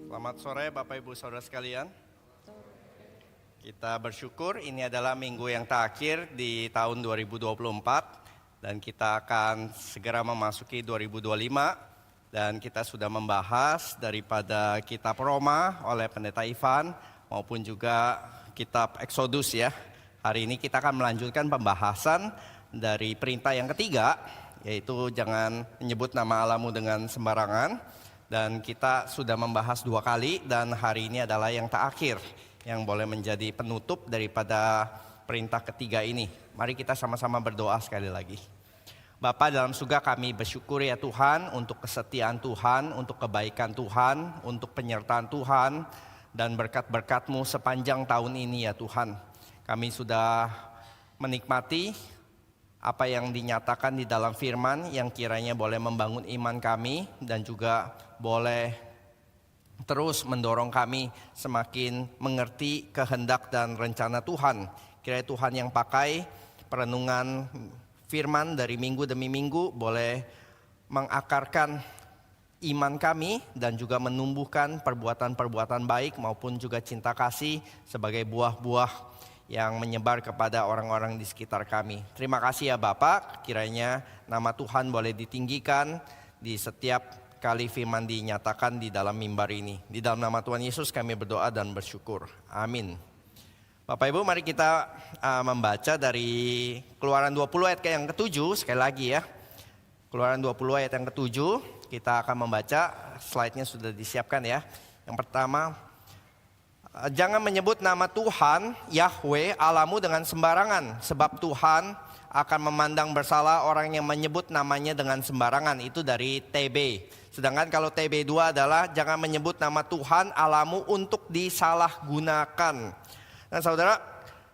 Selamat sore Bapak Ibu Saudara sekalian. Kita bersyukur ini adalah minggu yang terakhir di tahun 2024 dan kita akan segera memasuki 2025 dan kita sudah membahas daripada kitab Roma oleh Pendeta Ivan maupun juga kitab Exodus ya. Hari ini kita akan melanjutkan pembahasan dari perintah yang ketiga, yaitu jangan menyebut nama Allahmu dengan sembarangan. Dan kita sudah membahas 2 kali dan hari ini adalah yang terakhir yang boleh menjadi penutup daripada perintah ketiga ini. Mari kita sama-sama berdoa sekali lagi. Bapa dalam surga, kami bersyukur ya Tuhan untuk kesetiaan Tuhan, untuk kebaikan Tuhan, untuk penyertaan Tuhan dan berkat-berkat-Mu sepanjang tahun ini ya Tuhan. Kami sudah menikmati apa yang dinyatakan di dalam firman yang kiranya boleh membangun iman kami dan juga boleh terus mendorong kami semakin mengerti kehendak dan rencana Tuhan. Kiranya Tuhan yang pakai perenungan firman dari minggu demi minggu boleh mengakarkan iman kami dan juga menumbuhkan perbuatan-perbuatan baik maupun juga cinta kasih sebagai buah-buah yang menyebar kepada orang-orang di sekitar kami. Terima kasih ya Bapak, kiranya nama Tuhan boleh ditinggikan di setiap kali firman dinyatakan di dalam mimbar ini. Di dalam nama Tuhan Yesus kami berdoa dan bersyukur. Amin. Bapak Ibu, mari kita membaca dari Keluaran 20 ayat yang ke-7, sekali lagi ya. Keluaran 20 ayat yang ke-7, kita akan membaca, slide-nya sudah disiapkan ya. Yang pertama, jangan menyebut nama Tuhan, Yahweh, Allahmu dengan sembarangan. Sebab Tuhan akan memandang bersalah orang yang menyebut namanya dengan sembarangan. Itu dari TB. Sedangkan kalau TB2 adalah jangan menyebut nama Tuhan, Allahmu untuk disalahgunakan. Nah saudara,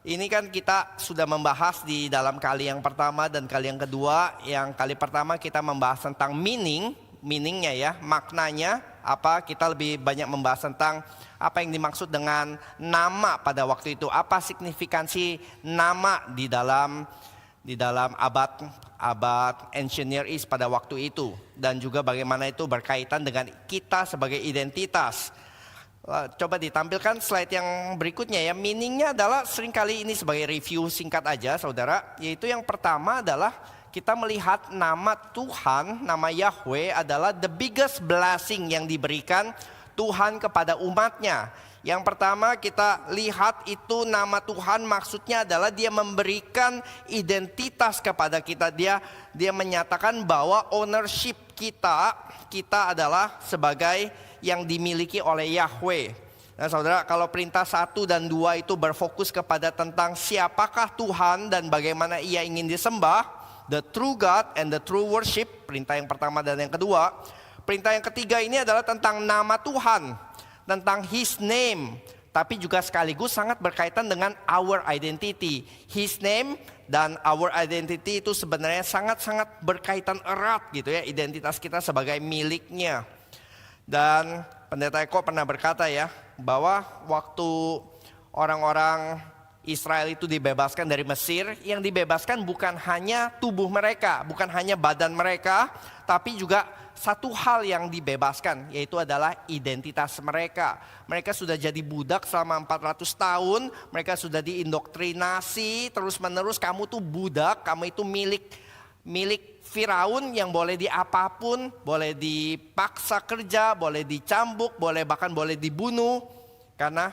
ini kan kita sudah membahas di dalam kali yang pertama dan kali yang kedua. Yang kali pertama kita membahas tentang meaningnya ya, maknanya apa, kita lebih banyak membahas tentang apa yang dimaksud dengan nama pada waktu itu, apa signifikansi nama di dalam abad Ancient Near East pada waktu itu, dan juga bagaimana itu berkaitan dengan kita sebagai identitas. Coba ditampilkan slide yang berikutnya ya. Meaningnya adalah seringkali ini sebagai review singkat aja saudara, yaitu yang pertama adalah kita melihat nama Tuhan, nama Yahweh adalah the biggest blessing yang diberikan Tuhan kepada umatnya. Yang pertama kita lihat itu nama Tuhan maksudnya adalah dia memberikan identitas kepada kita. Dia menyatakan bahwa ownership kita adalah sebagai yang dimiliki oleh Yahweh. Nah saudara, kalau perintah 1 dan 2 itu berfokus kepada tentang siapakah Tuhan dan bagaimana ia ingin disembah, the true God and the true worship, perintah yang pertama dan yang kedua. Perintah yang ketiga ini adalah tentang nama Tuhan, tentang His name, tapi juga sekaligus sangat berkaitan dengan our identity. His name dan our identity itu sebenarnya sangat-sangat berkaitan erat gitu ya, identitas kita sebagai miliknya. Dan Pendeta Eko pernah berkata ya, bahwa waktu orang-orang Israel itu dibebaskan dari Mesir, yang dibebaskan bukan hanya tubuh mereka, bukan hanya badan mereka, tapi juga satu hal yang dibebaskan, yaitu adalah identitas mereka. Mereka sudah jadi budak selama 400 tahun, mereka sudah diindoktrinasi terus-menerus, kamu tuh budak, kamu itu milik Firaun yang boleh diapapun, boleh dipaksa kerja, boleh dicambuk, bahkan boleh dibunuh, karena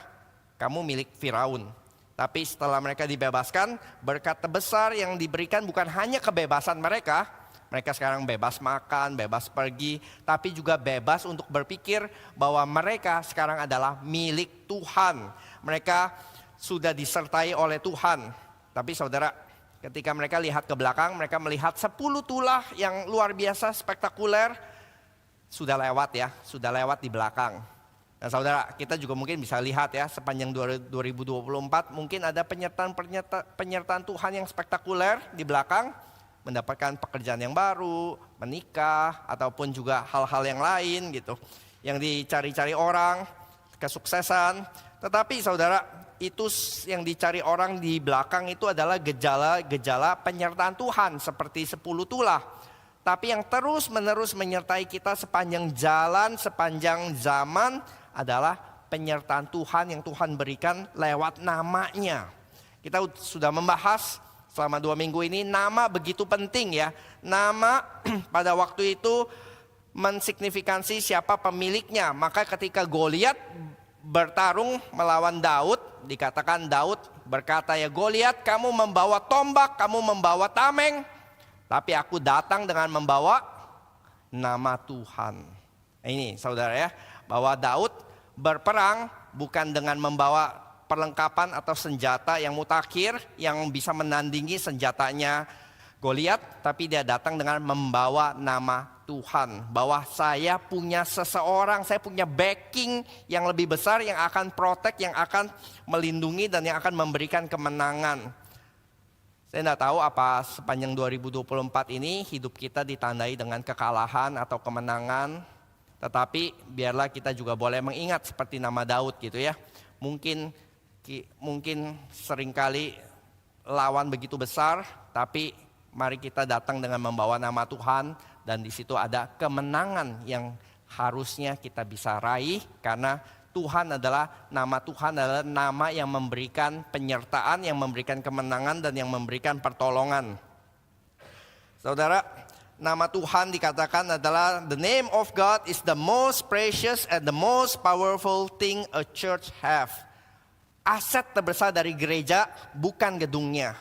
kamu milik Firaun. Tapi setelah mereka dibebaskan, berkat terbesar yang diberikan bukan hanya kebebasan mereka sekarang bebas makan, bebas pergi, tapi juga bebas untuk berpikir bahwa mereka sekarang adalah milik Tuhan. Mereka sudah disertai oleh Tuhan. Tapi saudara, ketika mereka lihat ke belakang, mereka melihat 10 tulah yang luar biasa spektakuler sudah lewat di belakang. Nah saudara, kita juga mungkin bisa lihat ya, sepanjang 2024 mungkin ada penyertaan Tuhan yang spektakuler di belakang, mendapatkan pekerjaan yang baru, menikah, ataupun juga hal-hal yang lain gitu, yang dicari-cari orang, kesuksesan. Tetapi saudara, itu yang dicari orang di belakang itu adalah gejala-gejala penyertaan Tuhan seperti 10 tulah. Tapi yang terus menerus menyertai kita sepanjang jalan, sepanjang zaman adalah penyertaan Tuhan yang Tuhan berikan lewat namanya. Kita sudah membahas selama 2 minggu ini, nama begitu penting ya. Nama pada waktu itu mensignifikansi siapa pemiliknya. Maka ketika Goliat bertarung melawan Daud, dikatakan Daud berkata, ya Goliat, kamu membawa tombak, kamu membawa tameng, tapi aku datang dengan membawa nama Tuhan. Ini saudara ya, bahwa Daud berperang bukan dengan membawa perlengkapan atau senjata yang mutakhir yang bisa menandingi senjatanya Goliat, tapi dia datang dengan membawa nama Tuhan. Bahwa saya punya seseorang, saya punya backing yang lebih besar yang akan protect, yang akan melindungi dan yang akan memberikan kemenangan. Saya tidak tahu apa sepanjang 2024 ini hidup kita ditandai dengan kekalahan atau kemenangan. Tetapi biarlah kita juga boleh mengingat seperti nama Daud gitu ya. Mungkin seringkali lawan begitu besar, tapi mari kita datang dengan membawa nama Tuhan, dan di situ ada kemenangan yang harusnya kita bisa raih, karena Tuhan adalah nama yang memberikan penyertaan, yang memberikan kemenangan dan yang memberikan pertolongan. Saudara, nama Tuhan dikatakan adalah the name of God is the most precious and the most powerful thing a church have. Aset terbesar dari gereja bukan gedungnya,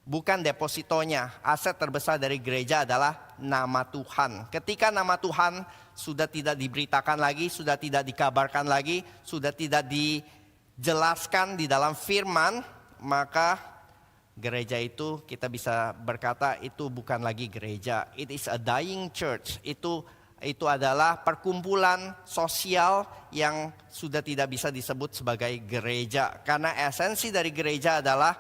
bukan depositonya. Aset terbesar dari gereja adalah nama Tuhan. Ketika nama Tuhan sudah tidak diberitakan lagi, sudah tidak dikabarkan lagi, sudah tidak dijelaskan di dalam firman, maka gereja itu kita bisa berkata itu bukan lagi gereja. It is a dying church. Itu adalah perkumpulan sosial yang sudah tidak bisa disebut sebagai gereja. Karena esensi dari gereja adalah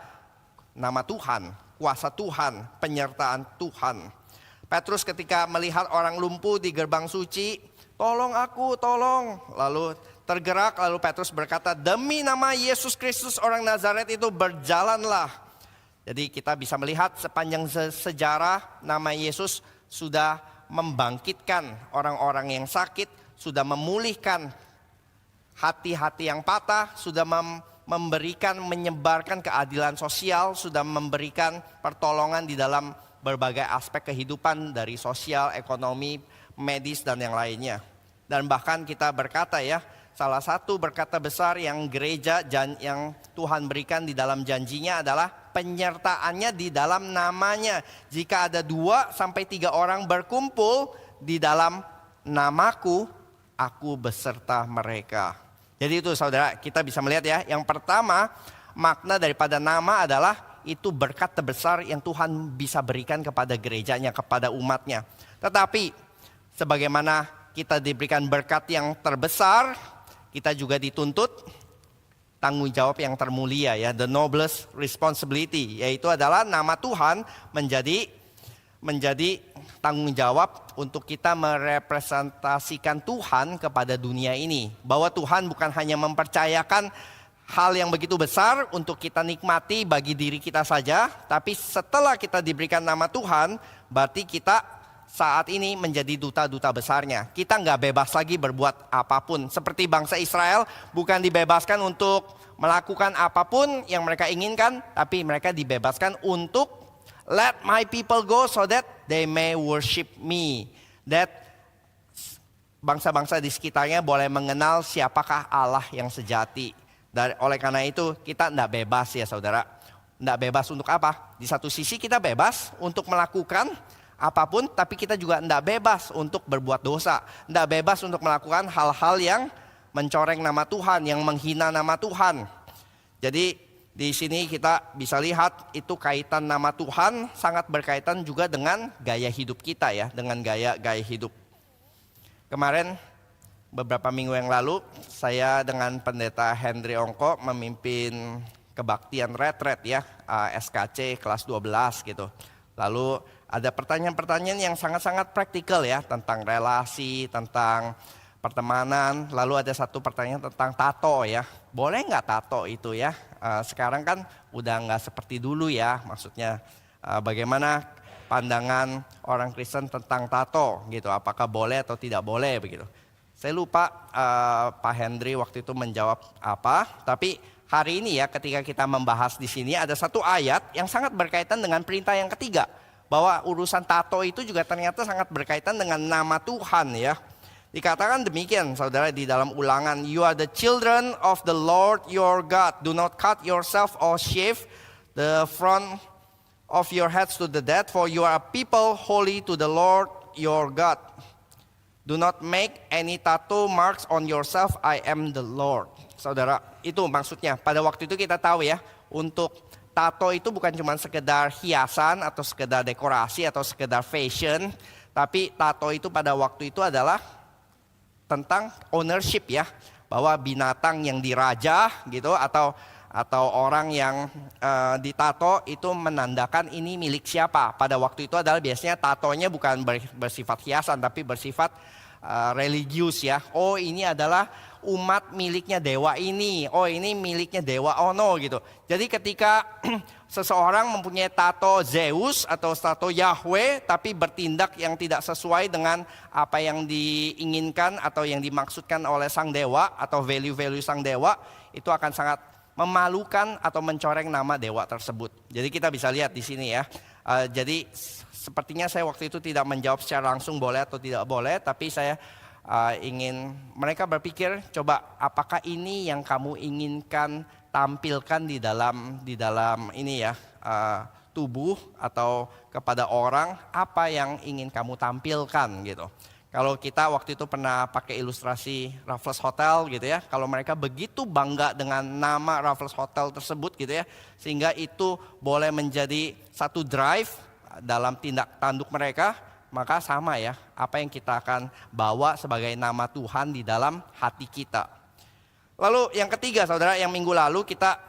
nama Tuhan, kuasa Tuhan, penyertaan Tuhan. Petrus ketika melihat orang lumpuh di gerbang suci, tolong aku, tolong. Lalu tergerak, lalu Petrus berkata, demi nama Yesus Kristus orang Nazaret itu berjalanlah. Jadi kita bisa melihat sepanjang sejarah nama Yesus sudah membangkitkan orang-orang yang sakit, sudah memulihkan hati-hati yang patah, sudah memberikan, menyebarkan keadilan sosial, sudah memberikan pertolongan di dalam berbagai aspek kehidupan dari sosial, ekonomi, medis dan yang lainnya. Dan bahkan kita berkata ya, salah satu berkat besar yang gereja yang Tuhan berikan di dalam janjinya adalah penyertaannya di dalam namanya. Jika ada 2 sampai 3 orang berkumpul di dalam namaku, aku beserta mereka. Jadi itu saudara, kita bisa melihat ya. Yang pertama, makna daripada nama adalah itu berkat terbesar yang Tuhan bisa berikan kepada gerejanya, kepada umatnya. Tetapi sebagaimana kita diberikan berkat yang terbesar, kita juga dituntut tanggung jawab yang termulia ya, the noblest responsibility, yaitu adalah nama Tuhan menjadi tanggung jawab untuk kita merepresentasikan Tuhan kepada dunia ini. Bahwa Tuhan bukan hanya mempercayakan hal yang begitu besar untuk kita nikmati bagi diri kita saja, tapi setelah kita diberikan nama Tuhan, berarti kita saat ini menjadi duta-duta besarnya. Kita nggak bebas lagi berbuat apapun. Seperti bangsa Israel bukan dibebaskan untuk melakukan apapun yang mereka inginkan, tapi mereka dibebaskan untuk let my people go so that they may worship me. That bangsa-bangsa di sekitarnya boleh mengenal siapakah Allah yang sejati. Oleh karena itu kita tidak bebas ya saudara. Tidak bebas untuk apa? Di satu sisi kita bebas untuk melakukan apapun, tapi kita juga tidak bebas untuk berbuat dosa. Tidak bebas untuk melakukan hal-hal yang mencoreng nama Tuhan, yang menghina nama Tuhan. Jadi di sini kita bisa lihat itu kaitan nama Tuhan sangat berkaitan juga dengan gaya hidup kita ya, dengan gaya hidup. Kemarin beberapa minggu yang lalu saya dengan pendeta Hendri Ongko memimpin kebaktian retret ya, SKC kelas 12 gitu. Lalu ada pertanyaan-pertanyaan yang sangat-sangat praktikal ya, tentang relasi, tentang pertemanan. Lalu ada satu pertanyaan tentang tato ya. Boleh nggak tato itu ya? Sekarang kan udah nggak seperti dulu ya. Maksudnya bagaimana pandangan orang Kristen tentang tato gitu? Apakah boleh atau tidak boleh begitu? Saya lupa Pak Hendri waktu itu menjawab apa, tapi hari ini ya ketika kita membahas di sini ada satu ayat yang sangat berkaitan dengan perintah yang ketiga. Bahwa urusan tato itu juga ternyata sangat berkaitan dengan nama Tuhan ya. Dikatakan demikian saudara di dalam Ulangan, "You are the children of the Lord your God. Do not cut yourself or shave the front of your heads to the dead, for you are a people holy to the Lord your God. Do not make any tattoo marks on yourself, I am the Lord." Saudara, itu maksudnya. Pada waktu itu kita tahu ya, untuk tato itu bukan cuma sekedar hiasan atau sekedar dekorasi atau sekedar fashion. Tapi tato itu pada waktu itu adalah tentang ownership ya. Bahwa binatang yang dirajah gitu atau orang yang ditato itu menandakan ini milik siapa. Pada waktu itu adalah biasanya tatonya bukan bersifat hiasan tapi bersifat religius ya. Oh ini adalah umat miliknya dewa ini. Oh ini miliknya dewa Ono gitu. Jadi ketika seseorang mempunyai tato Zeus atau tato Yahweh tapi bertindak yang tidak sesuai dengan apa yang diinginkan atau yang dimaksudkan oleh sang dewa atau value-value sang dewa, itu akan sangat memalukan atau mencoreng nama dewa tersebut. Jadi kita bisa lihat di sini ya. Jadi sepertinya saya waktu itu tidak menjawab secara langsung boleh atau tidak boleh, tapi saya ingin mereka berpikir, coba apakah ini yang kamu inginkan tampilkan di dalam ini ya tubuh atau kepada orang, apa yang ingin kamu tampilkan gitu. Kalau kita waktu itu pernah pakai ilustrasi Raffles Hotel gitu ya, kalau mereka begitu bangga dengan nama Raffles Hotel tersebut gitu ya, sehingga itu boleh menjadi satu drive dalam tindak tanduk mereka, maka sama ya, apa yang kita akan bawa sebagai nama Tuhan di dalam hati kita. Lalu yang ketiga saudara, yang minggu lalu kita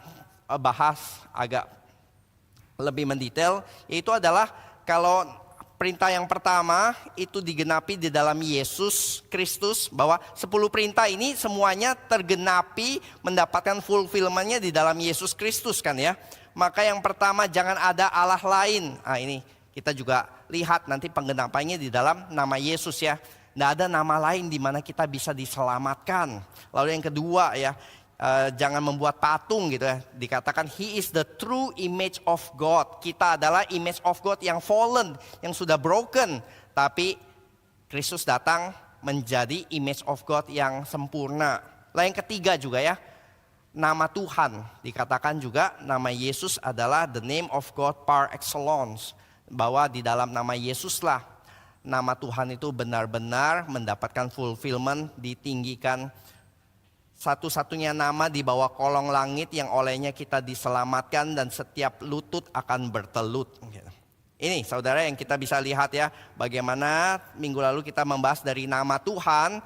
bahas agak lebih mendetail, yaitu adalah kalau perintah yang pertama itu digenapi di dalam Yesus Kristus, bahwa 10 perintah ini semuanya tergenapi mendapatkan fulfillment-nya di dalam Yesus Kristus kan ya. Maka yang pertama, jangan ada Allah lain. Nah ini kita juga lihat nanti penggenapannya di dalam nama Yesus ya. Tidak ada nama lain di mana kita bisa diselamatkan. Lalu yang kedua ya, jangan membuat patung gitu ya. Dikatakan He is the true image of God. Kita adalah image of God yang fallen, yang sudah broken. Tapi Kristus datang menjadi image of God yang sempurna. Lalu yang ketiga juga ya, nama Tuhan. Dikatakan juga nama Yesus adalah the name of God par excellence. Bahwa di dalam nama Yesuslah nama Tuhan itu benar-benar mendapatkan fulfillment, ditinggikan. Satu-satunya nama di bawah kolong langit yang olehnya kita diselamatkan dan setiap lutut akan bertelut. Ini saudara yang kita bisa lihat ya, bagaimana minggu lalu kita membahas dari nama Tuhan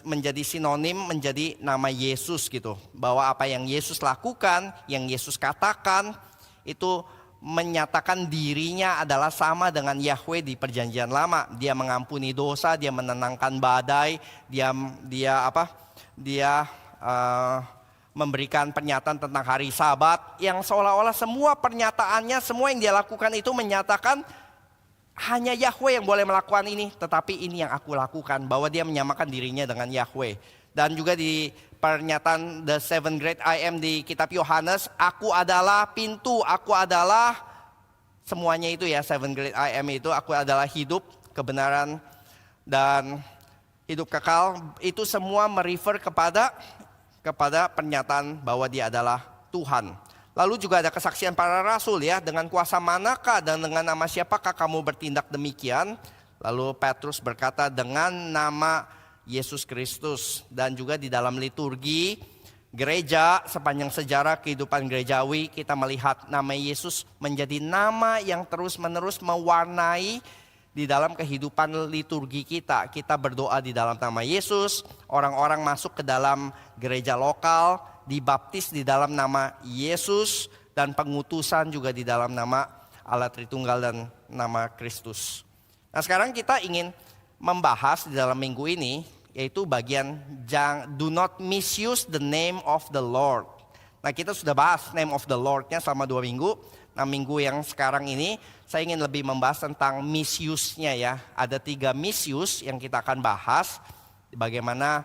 menjadi sinonim menjadi nama Yesus gitu. Bahwa apa yang Yesus lakukan, yang Yesus katakan itu menyatakan dirinya adalah sama dengan Yahweh di perjanjian lama. Dia mengampuni dosa, dia menenangkan badai, dia memberikan pernyataan tentang hari Sabat, yang seolah-olah semua pernyataannya, semua yang dia lakukan itu menyatakan hanya Yahweh yang boleh melakukan ini, tetapi ini yang aku lakukan, bahwa dia menyamakan dirinya dengan Yahweh. Dan juga di pernyataan The Seven Great I Am di kitab Yohanes, aku adalah pintu, aku adalah semuanya itu ya, Seven Great I Am itu, aku adalah hidup, kebenaran, dan hidup kekal. Itu semua merefer kepada pernyataan bahwa dia adalah Tuhan. Lalu juga ada kesaksian para rasul ya, dengan kuasa manakah dan dengan nama siapakah kamu bertindak demikian? Lalu Petrus berkata, dengan nama Yesus Kristus. Dan juga di dalam liturgi gereja, sepanjang sejarah kehidupan gerejawi, kita melihat nama Yesus menjadi nama yang terus-menerus mewarnai di dalam kehidupan liturgi kita. Kita berdoa di dalam nama Yesus, orang-orang masuk ke dalam gereja lokal, dibaptis di dalam nama Yesus, dan pengutusan juga di dalam nama Allah Tritunggal dan nama Kristus. Nah sekarang kita ingin membahas di dalam minggu ini, yaitu bagian do not misuse the name of the Lord. Nah kita sudah bahas name of the Lord-nya selama 2 minggu. Nah, minggu yang sekarang ini saya ingin lebih membahas tentang misuse-nya ya. Ada 3 misuse yang kita akan bahas. Bagaimana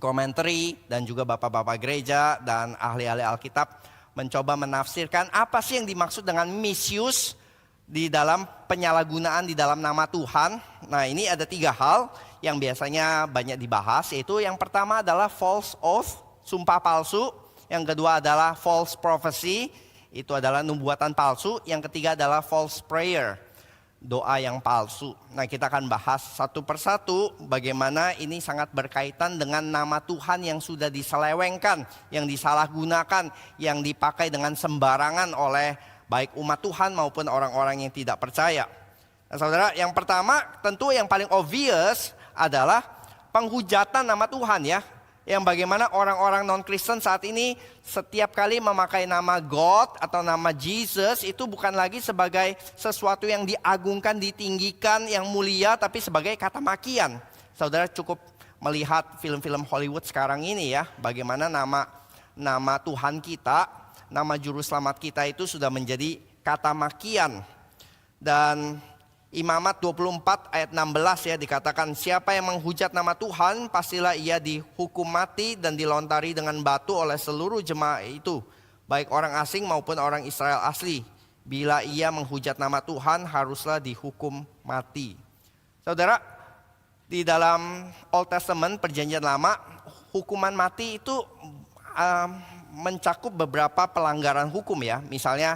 komentari dan juga bapak-bapak gereja dan ahli-ahli Alkitab mencoba menafsirkan apa sih yang dimaksud dengan misuse di dalam penyalahgunaan di dalam nama Tuhan. Nah, ini ada 3 hal yang biasanya banyak dibahas, yaitu yang pertama adalah false oath, sumpah palsu. Yang kedua adalah false prophecy, itu adalah nubuatan palsu. Yang ketiga adalah false prayer, doa yang palsu. Nah, kita akan bahas satu persatu bagaimana ini sangat berkaitan dengan nama Tuhan yang sudah diselewengkan, yang disalahgunakan, yang dipakai dengan sembarangan oleh baik umat Tuhan maupun orang-orang yang tidak percaya. Nah, saudara, yang pertama tentu yang paling obvious adalah penghujatan nama Tuhan ya. Yang bagaimana orang-orang non-Kristen saat ini setiap kali memakai nama God atau nama Jesus itu bukan lagi sebagai sesuatu yang diagungkan, ditinggikan, yang mulia, tapi sebagai kata makian. Saudara cukup melihat film-film Hollywood sekarang ini ya, bagaimana nama Tuhan kita, nama juru selamat kita itu sudah menjadi kata makian. Dan Imamat 24 ayat 16 ya dikatakan, siapa yang menghujat nama Tuhan pastilah ia dihukum mati dan dilontari dengan batu oleh seluruh jemaah itu, baik orang asing maupun orang Israel asli. Bila ia menghujat nama Tuhan haruslah dihukum mati. Saudara, di dalam Old Testament perjanjian lama, hukuman mati itu mencakup beberapa pelanggaran hukum ya. Misalnya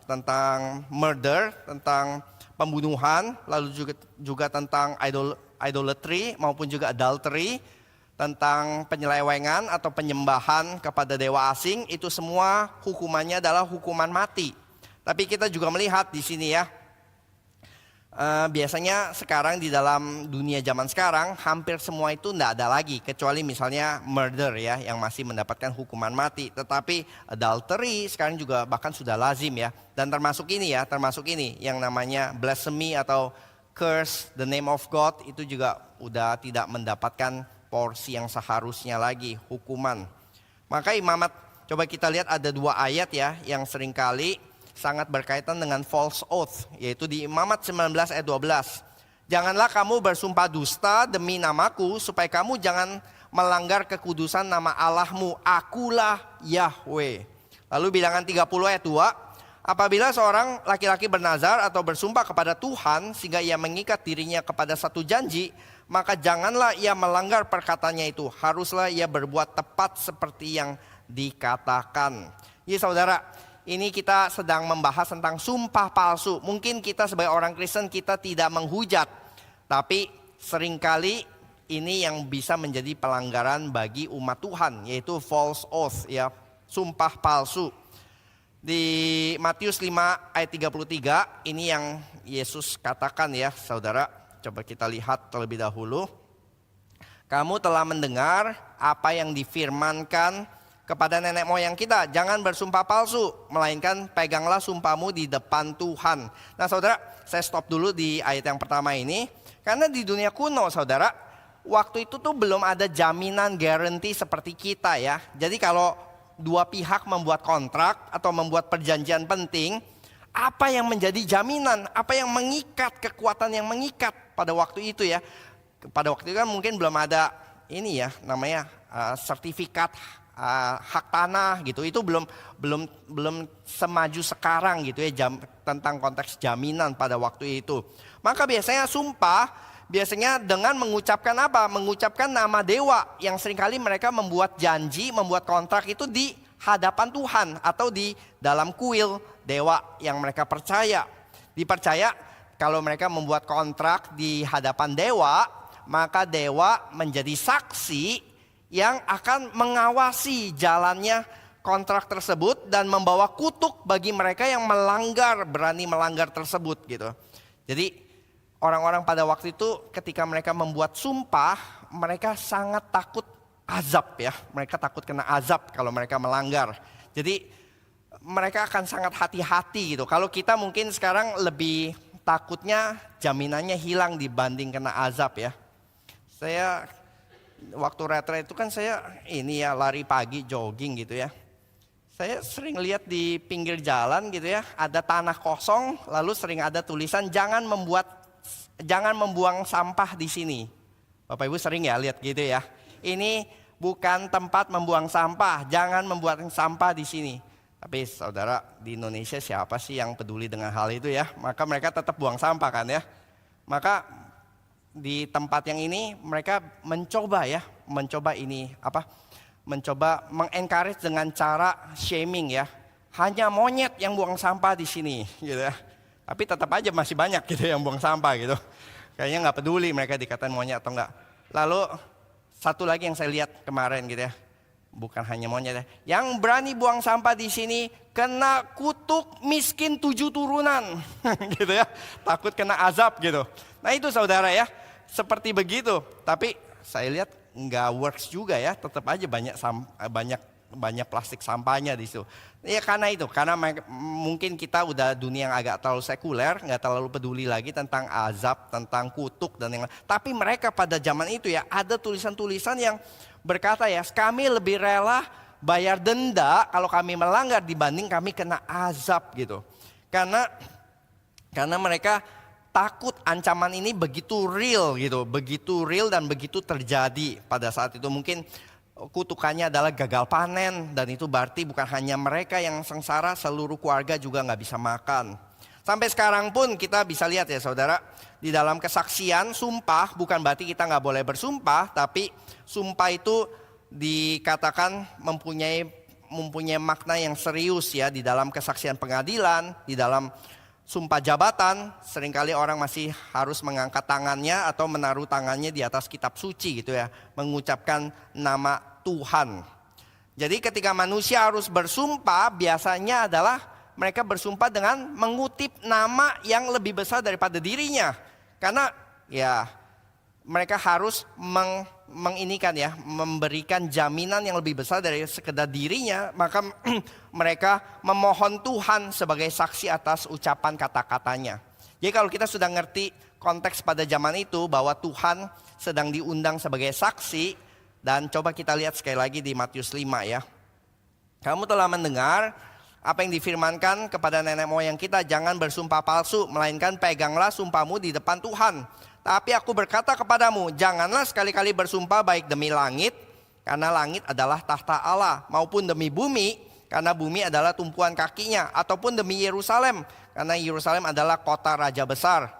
tentang murder, tentang pembunuhan, lalu juga tentang idolatry maupun juga adultery, tentang penyelewengan atau penyembahan kepada dewa asing, itu semua hukumannya adalah hukuman mati. Tapi kita juga melihat di sini ya, biasanya sekarang di dalam dunia zaman sekarang hampir semua itu tidak ada lagi, kecuali misalnya murder ya yang masih mendapatkan hukuman mati. Tetapi adultery sekarang juga bahkan sudah lazim ya. Dan termasuk ini yang namanya blasphemy atau curse the name of God, itu juga udah tidak mendapatkan porsi yang seharusnya lagi hukuman. Maka Imamat, coba kita lihat ada 2 ayat ya yang seringkali sangat berkaitan dengan false oath, yaitu di Imamat 19 ayat 12. Janganlah kamu bersumpah dusta demi namaku, supaya kamu jangan melanggar kekudusan nama Allahmu, akulah Yahweh. Lalu bilangan 30 ayat 2, apabila seorang laki-laki bernazar atau bersumpah kepada Tuhan sehingga ia mengikat dirinya kepada satu janji, maka janganlah ia melanggar perkataannya itu, haruslah ia berbuat tepat seperti yang dikatakan. Ya saudara, ini kita sedang membahas tentang sumpah palsu. Mungkin kita sebagai orang Kristen kita tidak menghujat, tapi seringkali ini yang bisa menjadi pelanggaran bagi umat Tuhan, yaitu false oath ya, sumpah palsu. Di Matius 5 ayat 33 ini yang Yesus katakan ya saudara. Coba kita lihat terlebih dahulu. Kamu telah mendengar apa yang difirmankan kepada nenek moyang kita, jangan bersumpah palsu, melainkan peganglah sumpahmu di depan Tuhan. Nah saudara, saya stop dulu di ayat yang pertama ini, karena di dunia kuno saudara, waktu itu tuh belum ada jaminan guarantee seperti kita ya. Jadi kalau dua pihak membuat kontrak atau membuat perjanjian penting, apa yang menjadi jaminan, apa yang mengikat, kekuatan yang mengikat pada waktu itu ya. Pada waktu itu kan mungkin belum ada ini ya, namanya sertifikat hak tanah gitu, itu belum semaju sekarang gitu ya tentang konteks jaminan pada waktu itu. Maka biasanya sumpah dengan mengucapkan apa? Mengucapkan nama dewa yang seringkali mereka membuat janji, membuat kontrak itu di hadapan Tuhan atau di dalam kuil dewa yang mereka percaya. Dipercaya kalau mereka membuat kontrak di hadapan dewa, maka dewa menjadi saksi yang akan mengawasi jalannya kontrak tersebut dan membawa kutuk bagi mereka yang berani melanggar tersebut gitu. Jadi orang-orang pada waktu itu ketika mereka membuat sumpah, mereka sangat takut azab ya. Mereka takut kena azab kalau mereka melanggar. Jadi mereka akan sangat hati-hati gitu. Kalau kita mungkin sekarang lebih takutnya jaminannya hilang dibanding kena azab ya. Saya waktu retret itu kan saya lari pagi jogging gitu ya. Saya sering lihat di pinggir jalan gitu ya, ada tanah kosong, lalu sering ada tulisan jangan membuang sampah di sini. Bapak Ibu sering ya lihat gitu ya. Ini bukan tempat membuang sampah, jangan membuat sampah di sini. Tapi saudara, di Indonesia siapa sih yang peduli dengan hal itu ya? Maka mereka tetap buang sampah kan ya. Maka di tempat yang ini mereka mencoba mengencourage dengan cara shaming ya. Hanya monyet yang buang sampah di sini gitu ya. Tapi tetap aja masih banyak gitu yang buang sampah gitu. Kayaknya nggak peduli mereka dikatain monyet atau enggak. Lalu satu lagi yang saya lihat kemarin gitu ya. Bukan hanya monyet ya. Yang berani buang sampah di sini kena kutuk miskin 7 turunan gitu ya. Takut kena azab gitu. Nah itu saudara ya. Seperti begitu. Tapi saya lihat nggak works juga ya, tetap aja banyak plastik sampahnya di situ. Ya karena mungkin kita udah dunia yang agak terlalu sekuler, nggak terlalu peduli lagi tentang azab, tentang kutuk dan yang lain. Tapi mereka pada zaman itu ya ada tulisan-tulisan yang berkata ya, kami lebih rela bayar denda kalau kami melanggar dibanding kami kena azab gitu. Karena mereka takut ancaman ini begitu real gitu, begitu real dan begitu terjadi pada saat itu. Mungkin kutukannya adalah gagal panen dan itu berarti bukan hanya mereka yang sengsara, seluruh keluarga juga nggak bisa makan. Sampai sekarang pun kita bisa lihat ya saudara, di dalam kesaksian sumpah bukan berarti kita nggak boleh bersumpah, tapi sumpah itu dikatakan mempunyai makna yang serius ya di dalam kesaksian pengadilan, di dalam sumpah jabatan, seringkali orang masih harus mengangkat tangannya atau menaruh tangannya di atas kitab suci gitu ya. Mengucapkan nama Tuhan. Jadi ketika manusia harus bersumpah biasanya adalah mereka bersumpah dengan mengutip nama yang lebih besar daripada dirinya. Karena ya mereka harus memberikan jaminan yang lebih besar dari sekedar dirinya, maka mereka memohon Tuhan sebagai saksi atas ucapan kata-katanya. Jadi kalau kita sudah ngerti konteks pada zaman itu bahwa Tuhan sedang diundang sebagai saksi, dan coba kita lihat sekali lagi di Matius 5 ya. Kamu telah mendengar apa yang difirmankan kepada nenek moyang kita, jangan bersumpah palsu, melainkan peganglah sumpahmu di depan Tuhan. Tapi aku berkata kepadamu, janganlah sekali-kali bersumpah baik demi langit, karena langit adalah tahta Allah, maupun demi bumi, karena bumi adalah tumpuan kakinya, ataupun demi Yerusalem, karena Yerusalem adalah kota raja besar.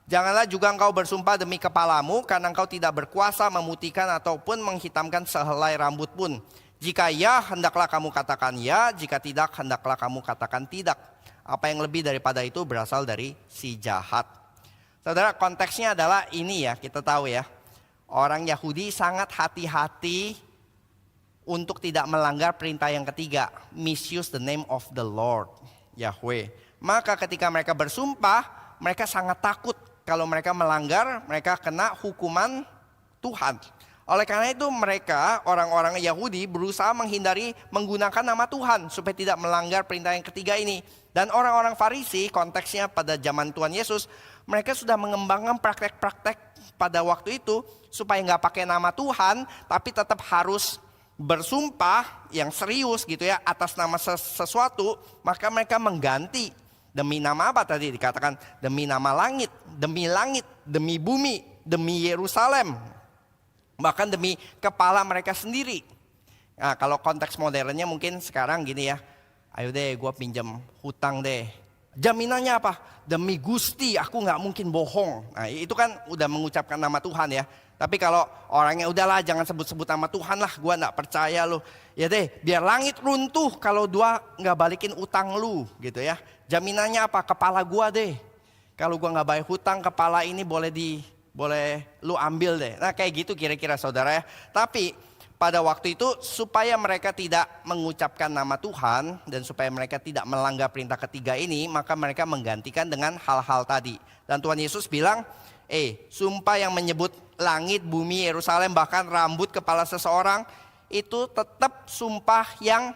Janganlah juga engkau bersumpah demi kepalamu, karena engkau tidak berkuasa memutihkan ataupun menghitamkan sehelai rambut pun. Jika ya, hendaklah kamu katakan ya, jika tidak, hendaklah kamu katakan tidak. Apa yang lebih daripada itu berasal dari si jahat. Saudara, konteksnya adalah ini ya, kita tahu ya. Orang Yahudi sangat hati-hati untuk tidak melanggar perintah yang ketiga. Misuse the name of the Lord, Yahweh. Maka ketika mereka bersumpah, mereka sangat takut. Kalau mereka melanggar, mereka kena hukuman Tuhan. Oleh karena itu mereka, orang-orang Yahudi berusaha menghindari menggunakan nama Tuhan supaya tidak melanggar perintah yang ketiga ini. Dan orang-orang Farisi, konteksnya pada zaman Tuhan Yesus, mereka sudah mengembangkan praktek-praktek pada waktu itu supaya nggak pakai nama Tuhan, tapi tetap harus bersumpah yang serius gitu ya atas nama sesuatu. Maka mereka mengganti demi nama apa tadi dikatakan, demi nama langit, demi bumi, demi Yerusalem, bahkan demi kepala mereka sendiri. Nah, kalau konteks modernnya mungkin sekarang gini ya, ayo deh gue pinjam hutang deh. Jaminannya apa? Demi Gusti aku gak mungkin bohong. Nah itu kan udah mengucapkan nama Tuhan ya. Tapi kalau orangnya udahlah jangan sebut-sebut nama Tuhan lah, gue gak percaya lu. Ya deh biar langit runtuh kalau dua gak balikin utang lu gitu ya. Jaminannya apa? Kepala gue deh. Kalau gue gak bayar hutang, kepala ini boleh lu ambil deh. Nah kayak gitu kira-kira saudara ya. Tapi pada waktu itu supaya mereka tidak mengucapkan nama Tuhan dan supaya mereka tidak melanggar perintah ketiga ini, maka mereka menggantikan dengan hal-hal tadi. Dan Tuhan Yesus bilang, sumpah yang menyebut langit, bumi, Yerusalem, bahkan rambut kepala seseorang, itu tetap sumpah yang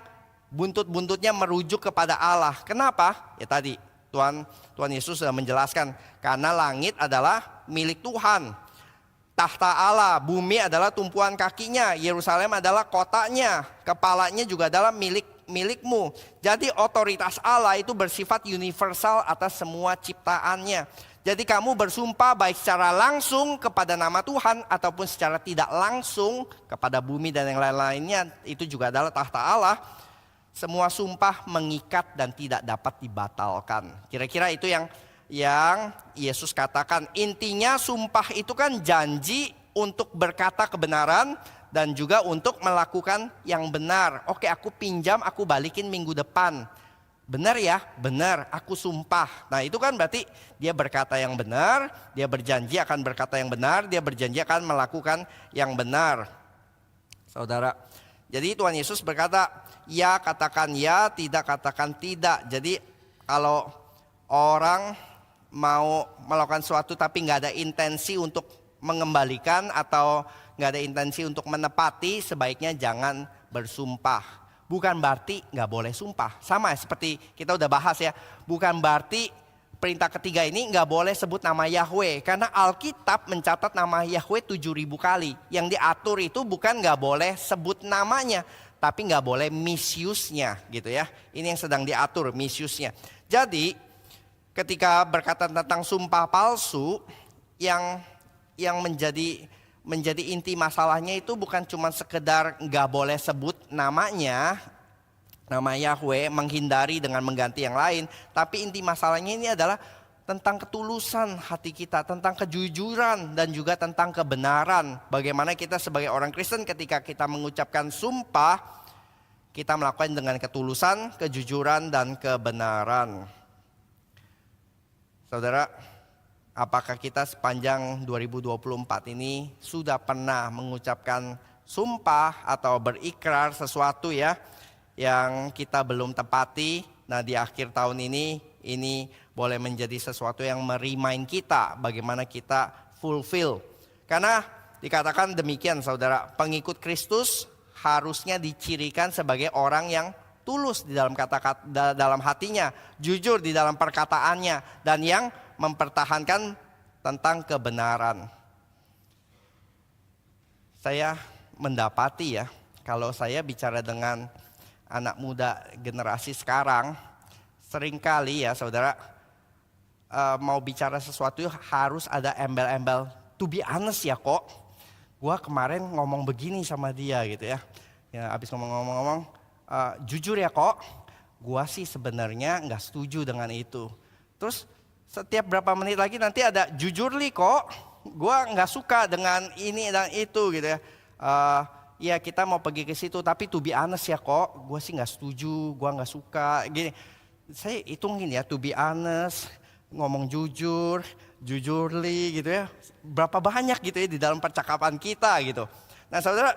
buntut-buntutnya merujuk kepada Allah. Kenapa? Ya tadi Tuhan Yesus sudah menjelaskan, karena langit adalah milik Tuhan. Tahta Allah, bumi adalah tumpuan kakinya, Yerusalem adalah kotanya, kepalanya juga adalah milik milikmu. Jadi otoritas Allah itu bersifat universal atas semua ciptaannya. Jadi kamu bersumpah baik secara langsung kepada nama Tuhan ataupun secara tidak langsung kepada bumi dan yang lain-lainnya. Itu juga adalah tahta Allah. Semua sumpah mengikat dan tidak dapat dibatalkan. Kira-kira itu yang Yesus katakan. Intinya sumpah itu kan janji untuk berkata kebenaran dan juga untuk melakukan yang benar. Oke, aku pinjam, aku balikin minggu depan. Benar ya? Benar, aku sumpah. Nah itu kan berarti dia berkata yang benar, dia berjanji akan berkata yang benar, dia berjanji akan melakukan yang benar. Saudara, jadi Tuhan Yesus berkata, ya katakan ya, tidak katakan tidak. Jadi kalau orang mau melakukan sesuatu tapi nggak ada intensi untuk mengembalikan atau nggak ada intensi untuk menepati, sebaiknya jangan bersumpah. Bukan berarti nggak boleh sumpah. Sama seperti kita udah bahas ya. Bukan berarti perintah ketiga ini nggak boleh sebut nama Yahweh. Karena Alkitab mencatat nama Yahweh 7.000 kali. Yang diatur itu bukan nggak boleh sebut namanya. Tapi nggak boleh misuse-nya gitu ya. Ini yang sedang diatur, misuse-nya. Jadi ketika berkata tentang sumpah palsu, yang menjadi inti masalahnya itu bukan cuma sekedar nggak boleh sebut namanya, nama Yahweh, menghindari dengan mengganti yang lain. Tapi inti masalahnya ini adalah tentang ketulusan hati kita, tentang kejujuran dan juga tentang kebenaran. Bagaimana kita sebagai orang Kristen ketika kita mengucapkan sumpah, kita melakukan dengan ketulusan, kejujuran dan kebenaran. Saudara, apakah kita sepanjang 2024 ini sudah pernah mengucapkan sumpah atau berikrar sesuatu ya yang kita belum tepati? Nah di akhir tahun ini boleh menjadi sesuatu yang merimain kita bagaimana kita fulfill. Karena dikatakan demikian saudara, pengikut Kristus harusnya dicirikan sebagai orang yang tulus di dalam kata-kata, dalam hatinya, jujur di dalam perkataannya, dan yang mempertahankan tentang kebenaran. Saya mendapati ya, kalau saya bicara dengan anak muda generasi sekarang, seringkali ya saudara, mau bicara sesuatu harus ada embel-embel. To be honest ya kok, gua kemarin ngomong begini sama dia gitu ya. Ya abis ngomong-ngomong, jujur ya kok, gua sih sebenarnya nggak setuju dengan itu. Terus setiap berapa menit lagi nanti ada jujur li kok, gue nggak suka dengan ini dan itu gitu ya. Ya kita mau pergi ke situ tapi to be honest ya kok, gue sih nggak setuju, gue nggak suka. Gini, saya hitungin ya, to be honest, ngomong jujur li gitu ya. Berapa banyak gitu ya di dalam percakapan kita gitu. Nah saudara,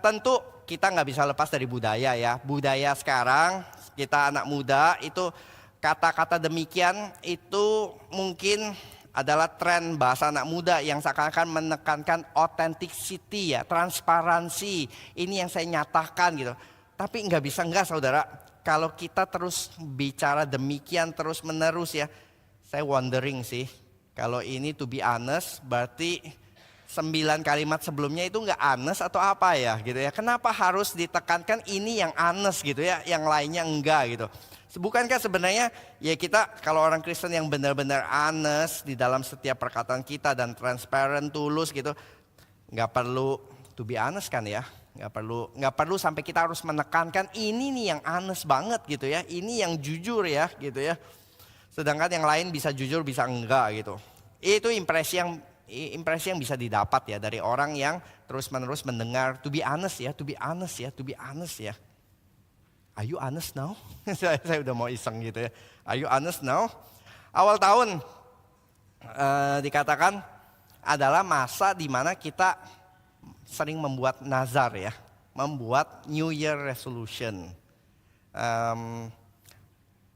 tentu kita nggak bisa lepas dari budaya ya. Budaya sekarang kita anak muda itu kata-kata demikian itu mungkin adalah tren bahasa anak muda yang seakan-akan menekankan authenticity ya, transparansi. Ini yang saya nyatakan gitu. Tapi nggak bisa enggak saudara, kalau kita terus bicara demikian terus menerus ya, saya wondering sih, kalau ini to be honest berarti 9 kalimat sebelumnya itu nggak honest atau apa ya gitu ya. Kenapa harus ditekankan ini yang honest gitu ya, yang lainnya enggak gitu. Bukankah sebenarnya ya kita kalau orang Kristen yang benar-benar honest di dalam setiap perkataan kita dan transparent, tulus gitu, nggak perlu to be honest kan ya, nggak perlu sampai kita harus menekankan ini nih yang honest banget gitu ya, ini yang jujur ya gitu ya. Sedangkan yang lain bisa jujur bisa enggak gitu. Itu impresi yang bisa didapat ya dari orang yang terus-menerus mendengar to be honest ya, to be honest ya, to be honest ya. Are you honest now? Saya udah mau iseng gitu ya. Are you honest now? Awal tahun dikatakan adalah masa di mana kita sering membuat nazar ya. Membuat New Year resolution.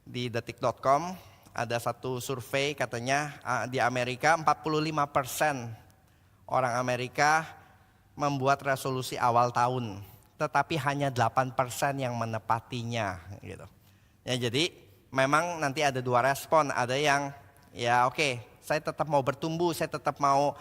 Di detik.com ada satu survei katanya di Amerika 45% orang Amerika membuat resolusi awal tahun. Tetapi hanya 8% yang menepatinya gitu. Ya jadi memang nanti ada dua respon, ada yang ya oke, saya tetap mau bertumbuh, saya tetap mau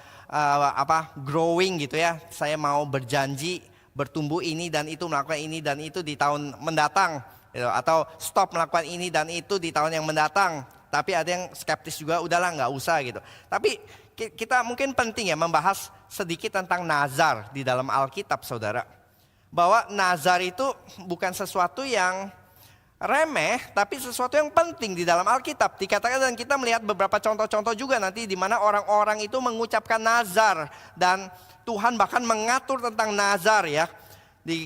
growing gitu ya. Saya mau berjanji bertumbuh ini dan itu, melakukan ini dan itu di tahun mendatang, gitu. Atau stop melakukan ini dan itu di tahun yang mendatang. Tapi ada yang skeptis juga, udahlah nggak usah gitu. Tapi kita mungkin penting ya membahas sedikit tentang nazar di dalam Alkitab, saudara. Bahwa nazar itu bukan sesuatu yang remeh, tapi sesuatu yang penting di dalam Alkitab. Dikatakan, dan kita melihat beberapa contoh-contoh juga nanti di mana orang-orang itu mengucapkan nazar. Dan Tuhan bahkan mengatur tentang nazar ya.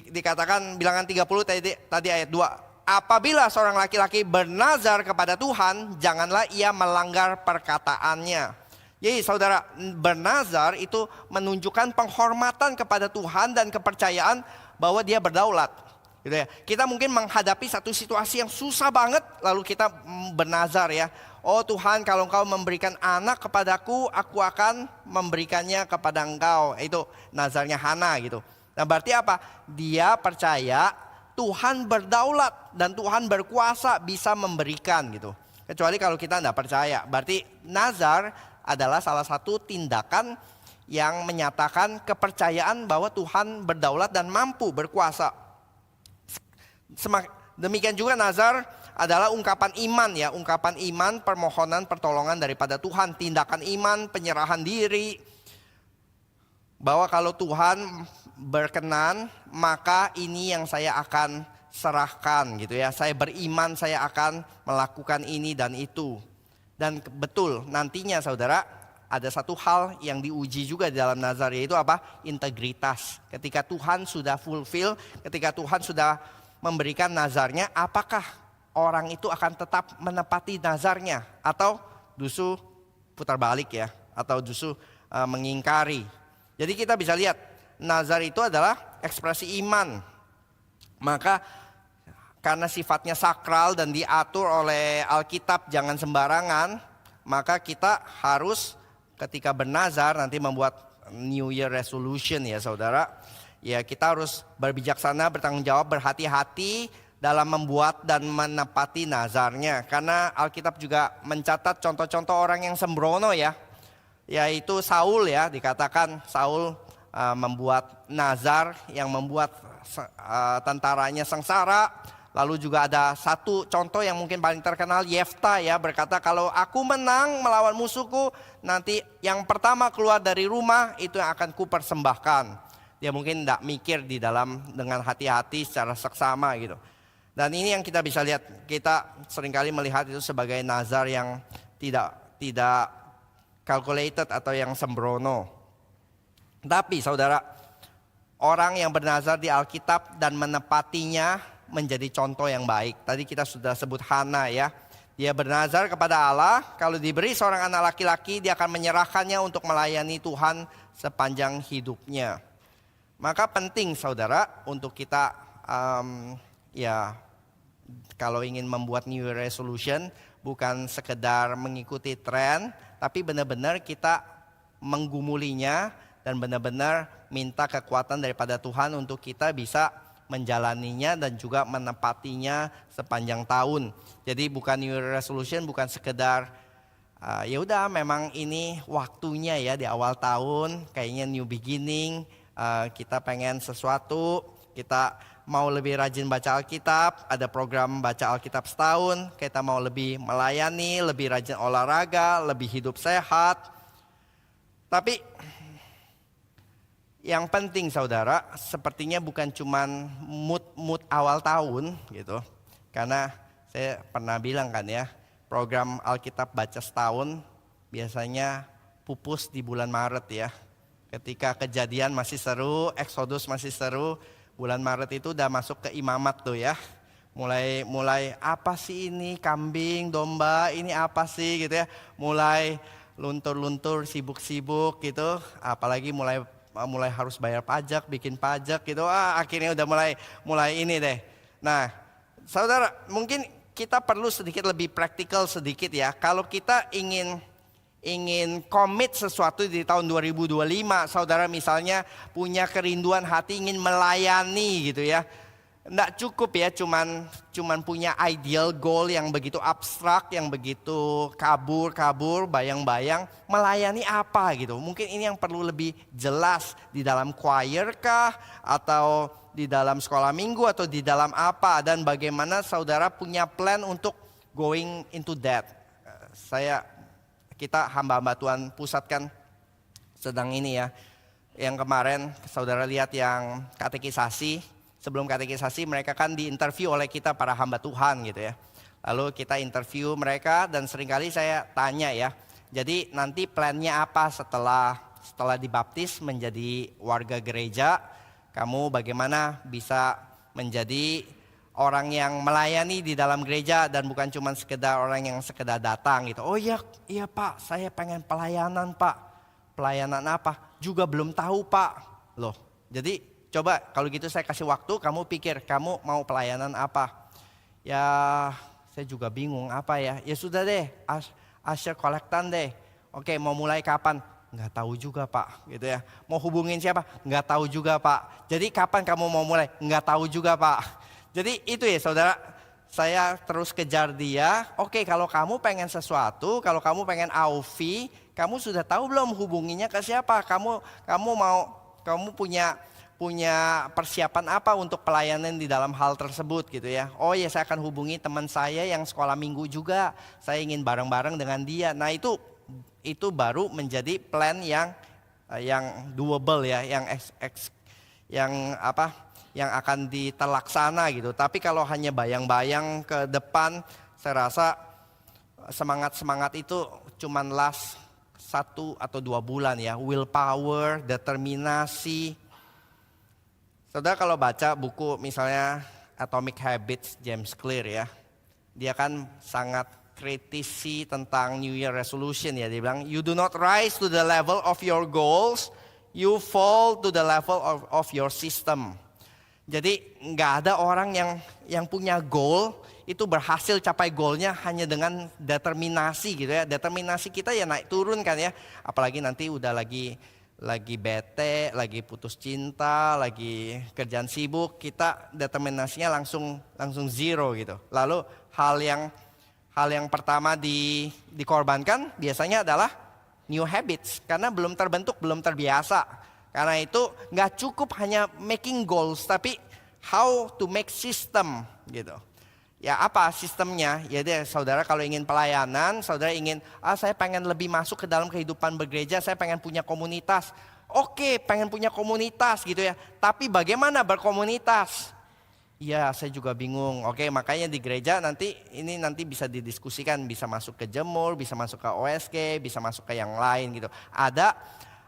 Dikatakan bilangan 30 tadi ayat 2. Apabila seorang laki-laki bernazar kepada Tuhan, janganlah ia melanggar perkataannya. Jadi saudara, bernazar itu menunjukkan penghormatan kepada Tuhan dan kepercayaan bahwa dia berdaulat. Gitu ya. Kita mungkin menghadapi satu situasi yang susah banget, lalu kita bernazar ya. Oh Tuhan, kalau Engkau memberikan anak kepadaku, aku akan memberikannya kepada Engkau. Itu nazarnya Hana gitu. Nah berarti apa? Dia percaya Tuhan berdaulat dan Tuhan berkuasa bisa memberikan gitu. Kecuali kalau kita tidak percaya. Berarti nazar adalah salah satu tindakan yang menyatakan kepercayaan bahwa Tuhan berdaulat dan mampu berkuasa. Demikian juga nazar adalah ungkapan iman ya. Ungkapan iman, permohonan, pertolongan daripada Tuhan. Tindakan iman, penyerahan diri. Bahwa kalau Tuhan berkenan, maka ini yang saya akan serahkan gitu ya. Saya beriman, saya akan melakukan ini dan itu. Dan betul, nantinya saudara, ada satu hal yang diuji juga di dalam nazar, yaitu apa? Integritas. Ketika Tuhan sudah fulfill, ketika Tuhan sudah memberikan nazarnya, apakah orang itu akan tetap menepati nazarnya? Atau justru putar balik ya, atau justru mengingkari. Jadi kita bisa lihat, nazar itu adalah ekspresi iman. Maka karena sifatnya sakral dan diatur oleh Alkitab jangan sembarangan, maka kita harus ketika bernazar nanti membuat New Year resolution ya saudara. Ya kita harus berbijaksana, bertanggung jawab, berhati-hati dalam membuat dan menepati nazarnya. Karena Alkitab juga mencatat contoh-contoh orang yang sembrono ya. Yaitu Saul ya, dikatakan Saul membuat nazar yang membuat tentaranya sengsara. Lalu juga ada satu contoh yang mungkin paling terkenal, Yefta ya, berkata kalau aku menang melawan musuhku, nanti yang pertama keluar dari rumah itu yang akan kupersembahkan. Dia mungkin tidak mikir di dalam dengan hati-hati secara seksama gitu. Dan ini yang kita bisa lihat, kita seringkali melihat itu sebagai nazar yang tidak calculated atau yang sembrono. Tapi saudara, orang yang bernazar di Alkitab dan menepatinya menjadi contoh yang baik. Tadi kita sudah sebut Hana ya. Dia bernazar kepada Allah, kalau diberi seorang anak laki-laki dia akan menyerahkannya untuk melayani Tuhan sepanjang hidupnya. Maka penting saudara untuk kita ya kalau ingin membuat New Year resolution bukan sekedar mengikuti tren, tapi benar-benar kita menggumulinya dan benar-benar minta kekuatan daripada Tuhan untuk kita bisa menjalaninya dan juga menepatinya sepanjang tahun. Jadi bukan New Year resolution, bukan sekedar ya udah memang ini waktunya ya di awal tahun, kayaknya new beginning, kita pengen sesuatu, kita mau lebih rajin baca Alkitab, ada program baca Alkitab setahun, kita mau lebih melayani, lebih rajin olahraga, lebih hidup sehat. Tapi yang penting saudara, sepertinya bukan cuman mood awal tahun gitu. Karena saya pernah bilang kan ya, program Alkitab baca setahun biasanya pupus di bulan Maret ya. Ketika Kejadian masih seru, Exodus masih seru, bulan Maret itu udah masuk ke imamat tuh ya. Mulai apa sih ini, kambing, domba, ini apa sih gitu ya. Mulai luntur-luntur, sibuk-sibuk gitu, apalagi mulai harus bayar pajak, bikin pajak gitu. Akhirnya udah mulai ini deh. Nah, saudara, mungkin kita perlu sedikit lebih praktikal sedikit ya. Kalau kita ingin komit sesuatu di tahun 2025, saudara misalnya punya kerinduan hati ingin melayani gitu ya. Nggak cukup ya cuman punya ideal goal yang begitu abstrak, yang begitu kabur, bayang-bayang, melayani apa gitu. Mungkin ini yang perlu lebih jelas di dalam choir kah, atau di dalam sekolah minggu, atau di dalam apa, dan bagaimana saudara punya plan untuk going into that. Kita hamba-hamba Tuhan pusat kan sedang ini ya. Yang kemarin saudara lihat yang katekisasi. Sebelum katekisasi mereka kan diinterview oleh kita para hamba Tuhan gitu ya. Lalu kita interview mereka dan seringkali saya tanya ya. Jadi nanti plannya apa setelah dibaptis menjadi warga gereja. Kamu bagaimana bisa menjadi orang yang melayani di dalam gereja dan bukan cuma sekedar orang yang sekedar datang gitu. Oh iya Pak, saya pengen pelayanan Pak. Pelayanan apa? Juga belum tahu Pak. Loh, jadi coba kalau gitu saya kasih waktu, kamu pikir kamu mau pelayanan apa? Ya saya juga bingung apa ya. Ya sudah deh, usher kolektan deh. Oke, mau mulai kapan? Nggak tahu juga Pak, gitu ya. Mau hubungin siapa? Nggak tahu juga Pak. Jadi kapan kamu mau mulai? Nggak tahu juga Pak. Jadi itu ya saudara, saya terus kejar dia. Oke, kalau kamu pengen sesuatu, kalau kamu pengen AUV, kamu sudah tahu belum hubunginya ke siapa? Kamu punya persiapan apa untuk pelayanan di dalam hal tersebut gitu ya. Oh ya, saya akan hubungi teman saya yang sekolah minggu juga. Saya ingin bareng-bareng dengan dia. Nah itu baru menjadi plan yang doable ya, yang akan diterlaksana gitu. Tapi kalau hanya bayang-bayang ke depan, saya rasa semangat itu cuman last 1 atau 2 bulan ya. Willpower, determinasi. Saudara kalau baca buku misalnya Atomic Habits James Clear ya, dia kan sangat kritisi tentang New Year Resolution ya. Dia bilang, you do not rise to the level of your goals, you fall to the level of your system. Jadi nggak ada orang yang punya goal itu berhasil capai goalnya hanya dengan determinasi gitu ya. Determinasi kita ya naik turun kan ya, apalagi nanti udah lagi bete, lagi putus cinta, lagi kerjaan sibuk, kita determinasinya langsung zero gitu. Lalu hal yang pertama dikorbankan biasanya adalah new habits, karena belum terbentuk, belum terbiasa. Karena itu nggak cukup hanya making goals, tapi how to make system gitu. Ya apa sistemnya? Ya deh, saudara kalau ingin pelayanan, saudara ingin, saya pengen lebih masuk ke dalam kehidupan bergereja, saya pengen punya komunitas. Oke, pengen punya komunitas gitu ya. Tapi bagaimana berkomunitas? Ya saya juga bingung. Oke, makanya di gereja nanti bisa didiskusikan, bisa masuk ke Jemur, bisa masuk ke OSK, bisa masuk ke yang lain gitu.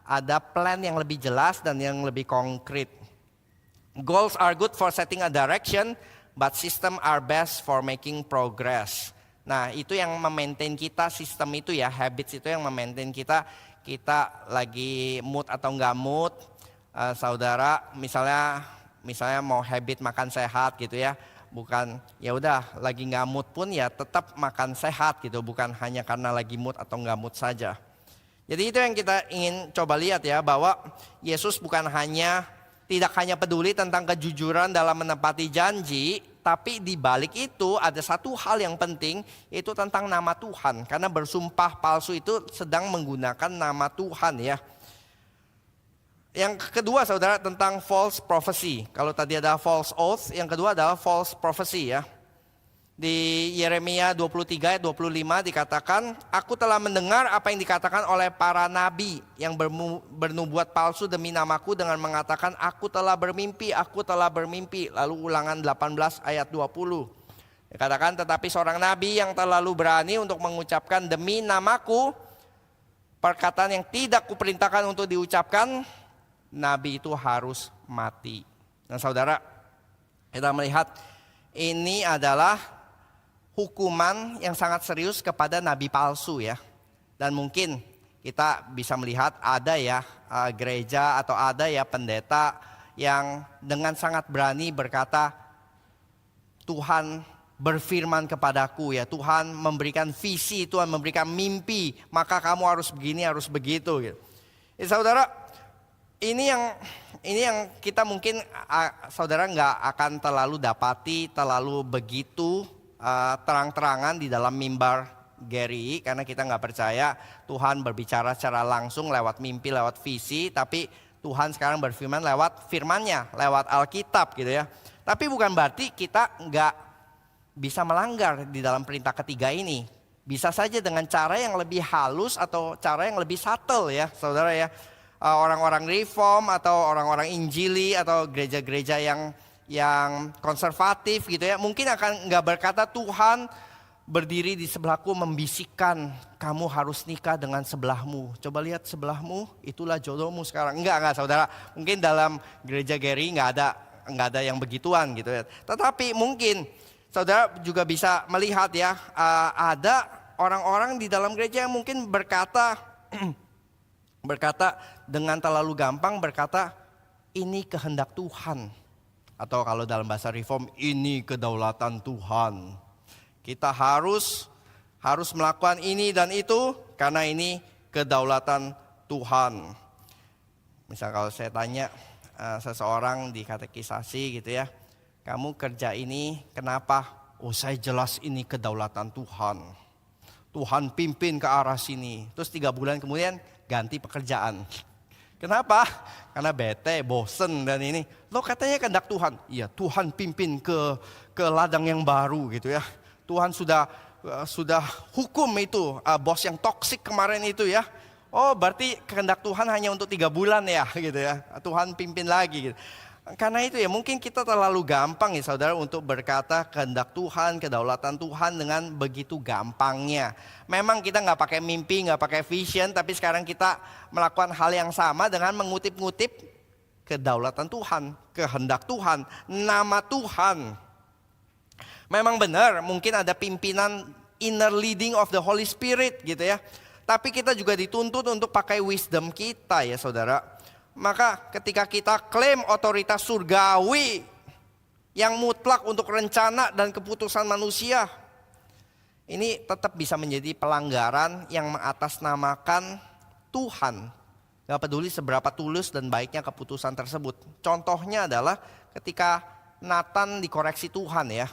Ada plan yang lebih jelas dan yang lebih konkret. Goals are good for setting a direction, but system are best for making progress. Nah itu yang memaintain kita, sistem itu ya, habits itu yang memaintain kita lagi mood atau enggak mood. Saudara misalnya mau habit makan sehat gitu ya, bukan ya udah lagi enggak mood pun ya tetap makan sehat gitu, bukan hanya karena lagi mood atau enggak mood saja. Jadi itu yang kita ingin coba lihat ya, bahwa Yesus tidak hanya peduli tentang kejujuran dalam menepati janji, tapi di balik itu ada satu hal yang penting, yaitu tentang nama Tuhan. Karena bersumpah palsu itu sedang menggunakan nama Tuhan ya. Yang kedua saudara, tentang false prophecy. Kalau tadi ada false oath, yang kedua adalah false prophecy ya. Di Yeremia 23 ayat 25 dikatakan, aku telah mendengar apa yang dikatakan oleh para nabi yang bernubuat palsu demi namaku dengan mengatakan aku telah bermimpi. Lalu Ulangan 18 ayat 20. Dikatakan, tetapi seorang nabi yang terlalu berani untuk mengucapkan demi namaku perkataan yang tidak kuperintahkan untuk diucapkan, nabi itu harus mati. Nah saudara, kita melihat ini adalah hukuman yang sangat serius kepada nabi palsu ya. Dan mungkin kita bisa melihat ada ya gereja atau ada ya pendeta yang dengan sangat berani berkata, Tuhan berfirman kepadaku ya, Tuhan memberikan visi, Tuhan memberikan mimpi, maka kamu harus begini, harus begitu gitu. Ya, saudara, ini yang kita mungkin saudara nggak akan terlalu dapati terlalu begitu terang-terangan di dalam mimbar Gary, karena kita nggak percaya Tuhan berbicara secara langsung lewat mimpi, lewat visi, tapi Tuhan sekarang berfirman lewat firman-Nya, lewat Alkitab gitu ya. Tapi bukan berarti kita nggak bisa melanggar di dalam perintah ketiga ini. Bisa saja dengan cara yang lebih halus atau cara yang lebih subtle ya saudara ya. Orang-orang reform atau orang-orang injili atau gereja-gereja yang konservatif gitu ya, mungkin akan nggak berkata Tuhan berdiri di sebelahku membisikkan kamu harus nikah dengan sebelahmu. Coba lihat sebelahmu, itulah jodohmu sekarang. Enggak saudara. Mungkin dalam gereja Gary nggak ada yang begituan gitu ya. Tetapi mungkin saudara juga bisa melihat ya, ada orang-orang di dalam gereja yang mungkin berkata dengan terlalu gampang berkata ini kehendak Tuhan. Atau kalau dalam bahasa reform ini kedaulatan Tuhan. Kita harus melakukan ini dan itu karena ini kedaulatan Tuhan. Misal kalau saya tanya seseorang di katekisasi gitu ya, kamu kerja ini kenapa? Oh saya jelas ini kedaulatan Tuhan. Tuhan pimpin ke arah sini. Terus 3 bulan kemudian ganti pekerjaan. Kenapa? Karena bete, bosen dan ini. Lo katanya kehendak Tuhan. Iya Tuhan pimpin ke ladang yang baru gitu ya. Tuhan sudah hukum itu bos yang toksik kemarin itu ya. Oh berarti kehendak Tuhan hanya untuk 3 bulan ya gitu ya. Tuhan pimpin lagi gitu. Karena itu ya mungkin kita terlalu gampang ya saudara untuk berkata kehendak Tuhan, kedaulatan Tuhan dengan begitu gampangnya. Memang kita nggak pakai mimpi, nggak pakai vision, tapi sekarang kita melakukan hal yang sama dengan mengutip-ngutip kedaulatan Tuhan, kehendak Tuhan, nama Tuhan. Memang benar mungkin ada pimpinan inner leading of the Holy Spirit gitu ya. Tapi kita juga dituntut untuk pakai wisdom kita ya saudara. Maka ketika kita klaim otoritas surgawi yang mutlak untuk rencana dan keputusan manusia, ini tetap bisa menjadi pelanggaran yang mengatasnamakan Tuhan. Gak peduli seberapa tulus dan baiknya keputusan tersebut. Contohnya adalah ketika Nathan dikoreksi Tuhan ya.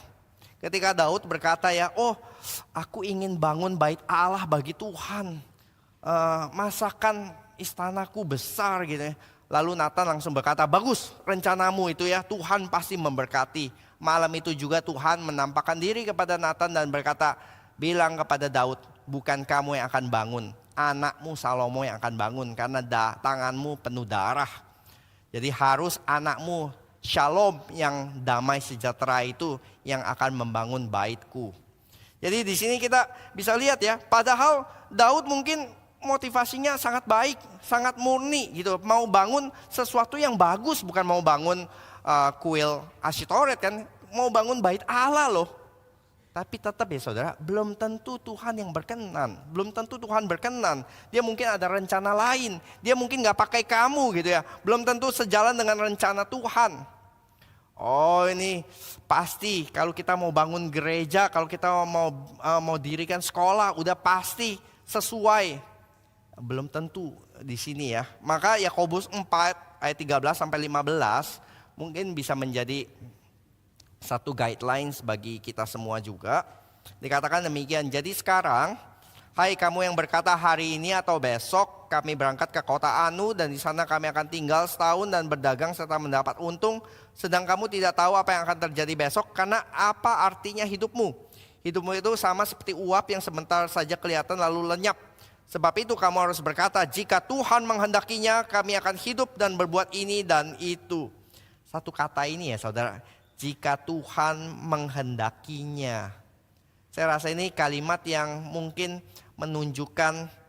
Ketika Daud berkata ya, oh aku ingin bangun bait Allah bagi Tuhan. Masakan istanaku besar gitu ya. Lalu Nathan langsung berkata, bagus rencanamu itu ya, Tuhan pasti memberkati. Malam itu juga Tuhan menampakkan diri kepada Nathan dan berkata, bilang kepada Daud, bukan kamu yang akan bangun, anakmu Salomo yang akan bangun karena tanganmu penuh darah. Jadi harus anakmu Shalom yang damai sejahtera itu yang akan membangun baitku. Jadi di sini kita bisa lihat ya, padahal Daud mungkin motivasinya sangat baik, sangat murni gitu, mau bangun sesuatu yang bagus, bukan mau bangun kuil Asytoret kan, mau bangun bait Allah loh. Tapi tetap ya saudara, belum tentu Tuhan yang berkenan, belum tentu Tuhan berkenan. Dia mungkin ada rencana lain, dia mungkin gak pakai kamu gitu ya, belum tentu sejalan dengan rencana Tuhan. Oh ini pasti kalau kita mau bangun gereja, kalau kita mau dirikan sekolah, udah pasti sesuai. Belum tentu di sini ya. Maka Yakobus 4 ayat 13 sampai 15 mungkin bisa menjadi satu guidelines bagi kita semua juga. Dikatakan demikian, jadi sekarang hai kamu yang berkata hari ini atau besok kami berangkat ke kota Anu dan di sana kami akan tinggal setahun dan berdagang serta mendapat untung. Sedang kamu tidak tahu apa yang akan terjadi besok, karena apa artinya hidupmu? Hidupmu itu sama seperti uap yang sebentar saja kelihatan lalu lenyap. Sebab itu kamu harus berkata, jika Tuhan menghendakinya kami akan hidup dan berbuat ini dan itu. Satu kata ini ya saudara, jika Tuhan menghendakinya. Saya rasa ini kalimat yang mungkin menunjukkan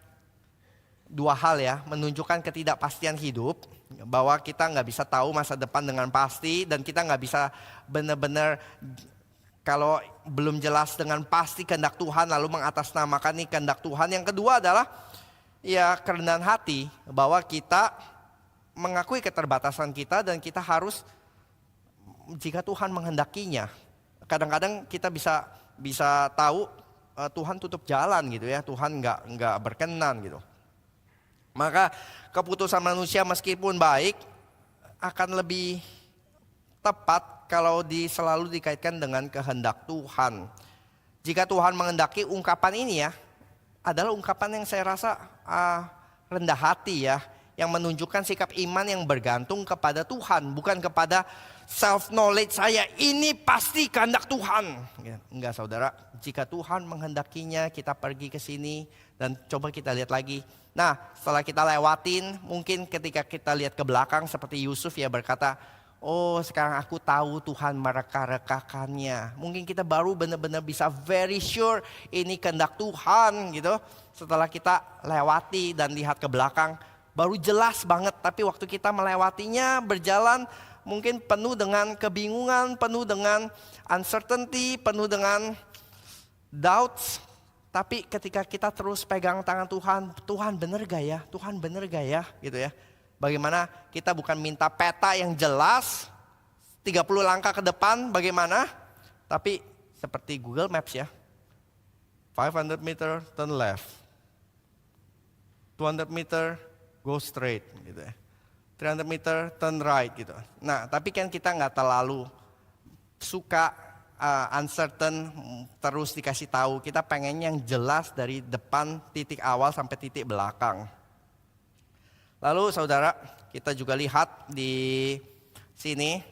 2 hal ya, menunjukkan ketidakpastian hidup, bahwa kita nggak bisa tahu masa depan dengan pasti dan kita nggak bisa benar-benar kalau belum jelas dengan pasti kehendak Tuhan lalu mengatasnamakan nih kehendak Tuhan. Yang kedua adalah ya kerendahan hati, bahwa kita mengakui keterbatasan kita dan kita harus, jika Tuhan menghendakinya. Kadang-kadang kita bisa tahu Tuhan tutup jalan gitu ya, Tuhan nggak berkenan gitu. Maka keputusan manusia meskipun baik akan lebih tepat kalau selalu dikaitkan dengan kehendak Tuhan. Jika Tuhan menghendaki, ungkapan ini ya adalah ungkapan yang saya rasa rendah hati ya, yang menunjukkan sikap iman yang bergantung kepada Tuhan, bukan kepada self knowledge saya ini pasti kehendak Tuhan. Enggak saudara, jika Tuhan menghendakinya kita pergi ke sini dan coba kita lihat lagi. Nah, setelah kita lewatin, mungkin ketika kita lihat ke belakang seperti Yusuf ya berkata, oh sekarang aku tahu Tuhan mereka-rekakannya. Mungkin kita baru benar-benar bisa very sure ini kehendak Tuhan gitu. Setelah kita lewati dan lihat ke belakang, baru jelas banget. Tapi waktu kita melewatinya berjalan mungkin penuh dengan kebingungan, penuh dengan uncertainty, penuh dengan doubts. Tapi ketika kita terus pegang tangan Tuhan, Tuhan bener gak ya? Tuhan bener gak ya? Gitu ya. Bagaimana kita bukan minta peta yang jelas, 30 langkah ke depan bagaimana. Tapi seperti Google Maps ya. 500 meter turn left. 200 meter go straight gitu ya. 300 meter turn right gitu. Nah tapi kan kita gak terlalu suka uncertain terus dikasih tahu. Kita pengen yang jelas dari depan titik awal sampai titik belakang. Lalu saudara, kita juga lihat di sini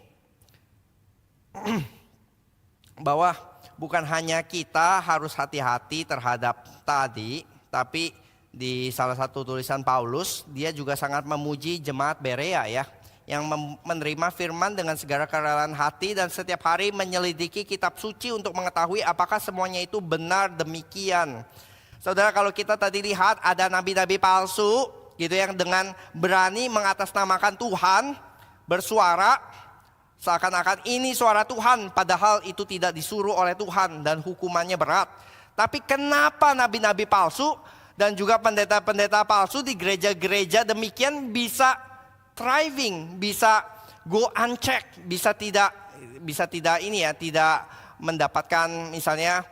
bahwa bukan hanya kita harus hati-hati terhadap tadi, tapi di salah satu tulisan Paulus, dia juga sangat memuji jemaat Berea ya, yang menerima firman dengan segala kerelaan hati dan setiap hari menyelidiki kitab suci untuk mengetahui apakah semuanya itu benar demikian. Saudara, kalau kita tadi lihat ada nabi-nabi palsu gitu yang dengan berani mengatasnamakan Tuhan, bersuara seakan-akan ini suara Tuhan, padahal itu tidak disuruh oleh Tuhan dan hukumannya berat. Tapi kenapa nabi-nabi palsu dan juga pendeta-pendeta palsu di gereja-gereja demikian bisa thriving, bisa go unchecked, bisa tidak ini ya, tidak mendapatkan misalnya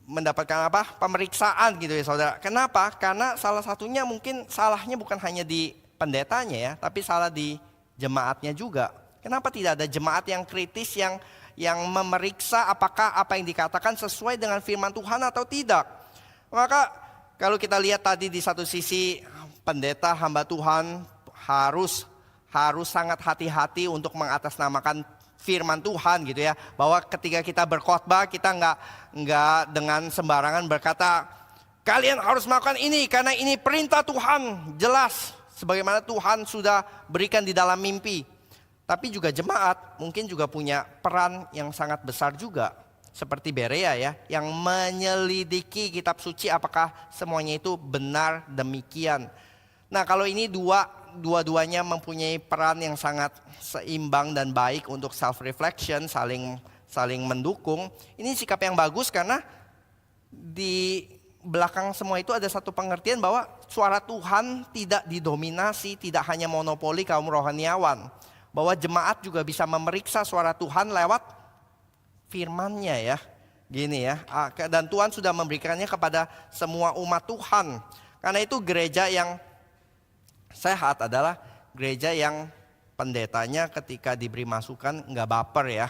mendapatkan pemeriksaan gitu ya saudara. Kenapa? Karena salah satunya mungkin salahnya bukan hanya di pendetanya ya, tapi salah di jemaatnya juga. Kenapa tidak ada jemaat yang kritis yang memeriksa apakah apa yang dikatakan sesuai dengan firman Tuhan atau tidak? Maka kalau kita lihat tadi di satu sisi pendeta hamba Tuhan harus sangat hati-hati untuk mengatasnamakan firman Tuhan gitu ya, bahwa ketika kita berkhotbah kita nggak dengan sembarangan berkata kalian harus melakukan ini karena ini perintah Tuhan jelas sebagaimana Tuhan sudah berikan di dalam mimpi. Tapi juga jemaat mungkin juga punya peran yang sangat besar juga seperti Berea ya, yang menyelidiki kitab suci apakah semuanya itu benar demikian. Nah kalau ini dua-duanya mempunyai peran yang sangat seimbang dan baik untuk self reflection, saling mendukung. Ini sikap yang bagus karena di belakang semua itu ada satu pengertian bahwa suara Tuhan tidak didominasi, tidak hanya monopoli kaum rohaniawan. Bahwa jemaat juga bisa memeriksa suara Tuhan lewat firman-Nya ya. Gini ya, dan Tuhan sudah memberikannya kepada semua umat Tuhan. Karena itu gereja yang sehat adalah gereja yang pendetanya ketika diberi masukan nggak baper ya,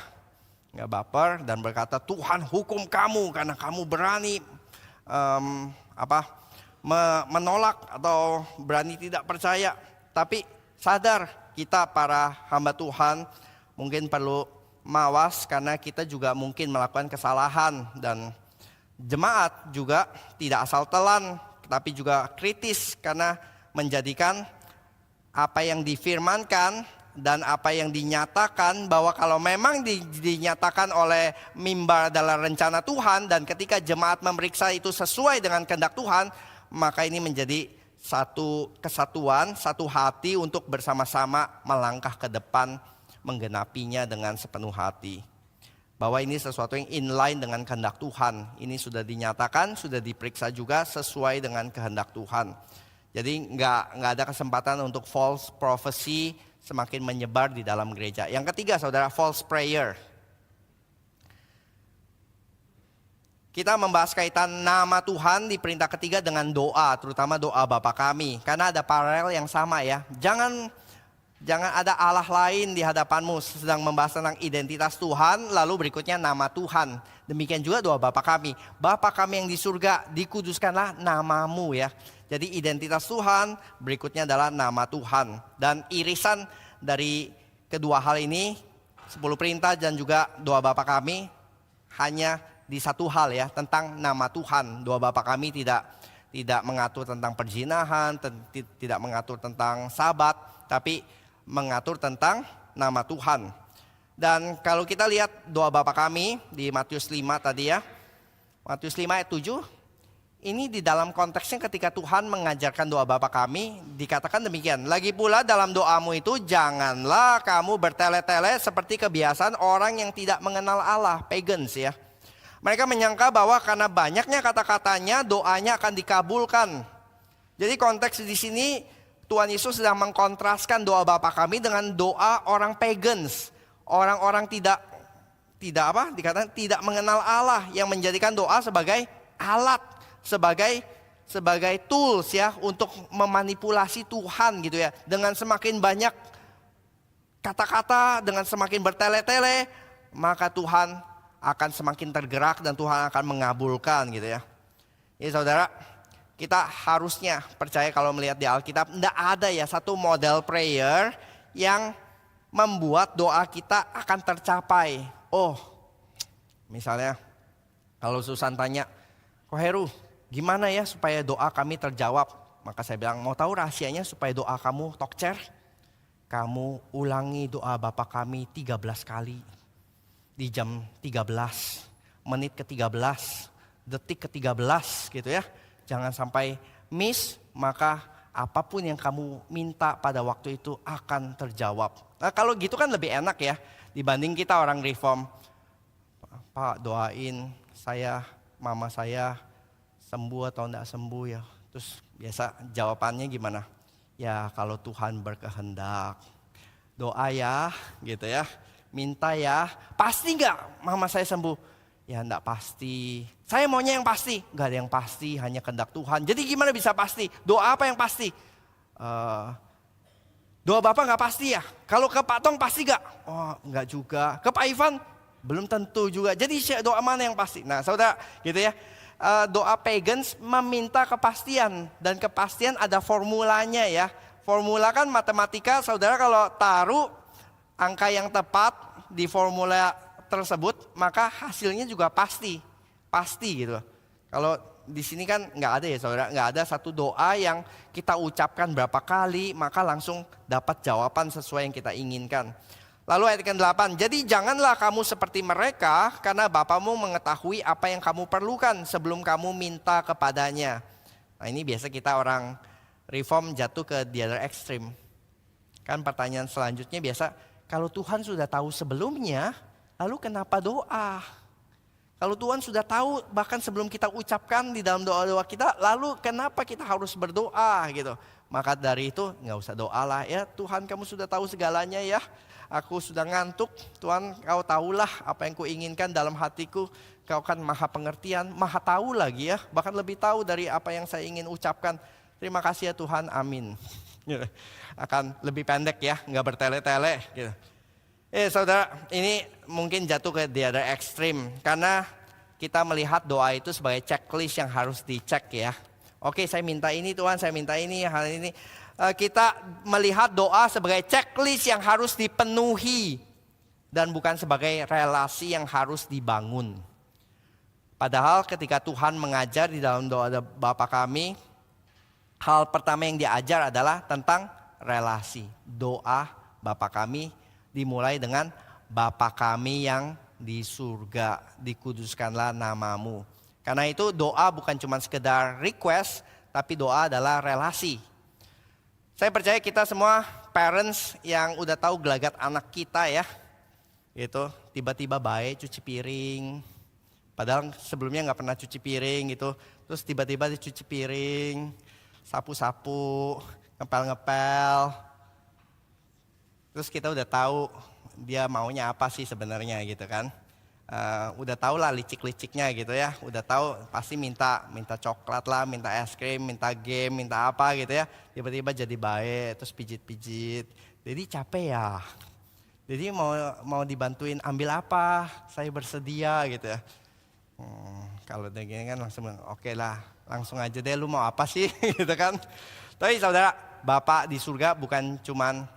nggak baper dan berkata Tuhan hukum kamu karena kamu berani menolak atau berani tidak percaya. Tapi sadar kita para hamba Tuhan mungkin perlu mawas karena kita juga mungkin melakukan kesalahan, dan jemaat juga tidak asal telan tapi juga kritis karena menjadikan apa yang difirmankan dan apa yang dinyatakan bahwa kalau memang dinyatakan oleh mimbar adalah rencana Tuhan dan ketika jemaat memeriksa itu sesuai dengan kehendak Tuhan, maka ini menjadi satu kesatuan, satu hati untuk bersama-sama melangkah ke depan menggenapinya dengan sepenuh hati. Bahwa ini sesuatu yang inline dengan kehendak Tuhan. Ini sudah dinyatakan, sudah diperiksa juga sesuai dengan kehendak Tuhan. Jadi nggak ada kesempatan untuk false prophecy semakin menyebar di dalam gereja. Yang ketiga saudara, false prayer. kita membahas kaitan nama Tuhan di perintah ketiga dengan doa, terutama doa Bapa kami. Karena ada paralel yang sama ya. Jangan ada Allah lain di hadapanmu sedang membahas tentang identitas Tuhan, lalu berikutnya nama Tuhan. Demikian juga doa Bapa kami. Bapa kami yang di surga, dikuduskanlah namamu ya. Jadi identitas Tuhan, berikutnya adalah nama Tuhan. Dan irisan dari kedua hal ini, 10 perintah dan juga doa Bapa kami, hanya di satu hal ya, tentang nama Tuhan. Doa Bapa kami tidak mengatur tentang perzinahan, tidak mengatur tentang sabat, tapi mengatur tentang nama Tuhan. Dan kalau kita lihat doa Bapa kami di Matius 5 tadi ya. Matius 5 ayat 7. Ini di dalam konteksnya ketika Tuhan mengajarkan doa Bapa kami, dikatakan demikian. Lagi pula dalam doamu itu janganlah kamu bertele-tele seperti kebiasaan orang yang tidak mengenal Allah, pagans ya. Mereka menyangka bahwa karena banyaknya kata-katanya doanya akan dikabulkan. Jadi konteks di sini Tuhan Yesus sedang mengkontraskan doa Bapa kami dengan doa orang pagans. Orang-orang dikatakan tidak mengenal Allah, yang menjadikan doa sebagai alat, sebagai tools ya untuk memanipulasi Tuhan gitu ya. Dengan semakin banyak kata-kata, dengan semakin bertele-tele, maka Tuhan akan semakin tergerak dan Tuhan akan mengabulkan gitu ya. Jadi saudara, kita harusnya percaya kalau melihat di Alkitab, tidak ada ya satu model prayer yang membuat doa kita akan tercapai. Oh, misalnya kalau Susan tanya, Ko Heru, gimana ya supaya doa kami terjawab? Maka saya bilang, mau tahu rahasianya supaya doa kamu tokcer? Kamu ulangi doa Bapa kami 13 kali. Di jam 13, menit ke-13, detik ke-13 gitu ya. Jangan sampai miss, maka apapun yang kamu minta pada waktu itu akan terjawab. Nah kalau gitu kan lebih enak ya dibanding kita orang reform. Pak doain saya, mama saya sembuh atau enggak sembuh ya. Terus biasa jawabannya gimana? Ya kalau Tuhan berkehendak. Doa ya gitu ya. Minta ya. Pasti enggak mama saya sembuh? Ya enggak pasti. Saya maunya yang pasti. Enggak ada yang pasti, hanya kehendak Tuhan. Jadi gimana bisa pasti? Doa apa yang pasti? Doa Bapak enggak pasti ya? Kalau ke Pak Tong pasti enggak? Oh enggak juga. Ke Pak Ivan? Belum tentu juga. Jadi doa mana yang pasti? Nah saudara gitu ya. Doa pagans meminta kepastian. Dan kepastian ada formulanya ya. Formula kan matematika, saudara kalau taruh angka yang tepat di formula tersebut, maka hasilnya juga pasti gitu. Kalau di sini kan nggak ada ya saudara, nggak ada satu doa yang kita ucapkan berapa kali maka langsung dapat jawaban sesuai yang kita inginkan. Lalu ayat ke-8, jadi janganlah kamu seperti mereka karena Bapamu mengetahui apa yang kamu perlukan sebelum kamu minta kepadanya. Nah ini biasa kita orang reform jatuh ke the other extreme. Kan pertanyaan selanjutnya biasa, kalau Tuhan sudah tahu sebelumnya, lalu kenapa doa? Kalau Tuhan sudah tahu bahkan sebelum kita ucapkan di dalam doa-doa kita, lalu kenapa kita harus berdoa gitu? Maka dari itu nggak usah doa lah ya, Tuhan kamu sudah tahu segalanya ya. Aku sudah ngantuk, Tuhan kau tahulah apa yang kuinginkan dalam hatiku. Kau kan maha pengertian, maha tahu lagi ya. Bahkan lebih tahu dari apa yang saya ingin ucapkan. Terima kasih ya Tuhan, amin. Akan lebih pendek ya, nggak bertele-tele gitu. Saudara, ini mungkin jatuh ke the other extreme. Karena kita melihat doa itu sebagai checklist yang harus dicek ya. Oke, saya minta ini Tuhan, saya minta ini, hal ini. Kita melihat doa sebagai checklist yang harus dipenuhi. Dan bukan sebagai relasi yang harus dibangun. Padahal ketika Tuhan mengajar di dalam doa Bapa kami, hal pertama yang diajar adalah tentang relasi. Doa Bapa kami dimulai dengan Bapa kami yang di surga, dikuduskanlah namamu. Karena itu doa bukan cuma sekedar request, tapi doa adalah relasi. Saya percaya kita semua parents yang udah tahu gelagat anak kita ya. Gitu, tiba-tiba baik cuci piring. Padahal sebelumnya gak pernah cuci piring gitu. Terus tiba-tiba dicuci piring, sapu-sapu, ngepel-ngepel. Terus kita udah tahu dia maunya apa sih sebenarnya gitu kan. udah tahu lah licik-liciknya gitu ya. Udah tahu pasti minta coklat lah, minta es krim, minta game, minta apa gitu ya. Tiba-tiba jadi baik, terus pijit-pijit. Jadi capek ya. Jadi mau dibantuin ambil apa? Saya bersedia gitu ya. Kalau udah gini kan langsung oke lah, langsung aja deh lu mau apa sih gitu kan. Tapi saudara, Bapak di surga bukan cuman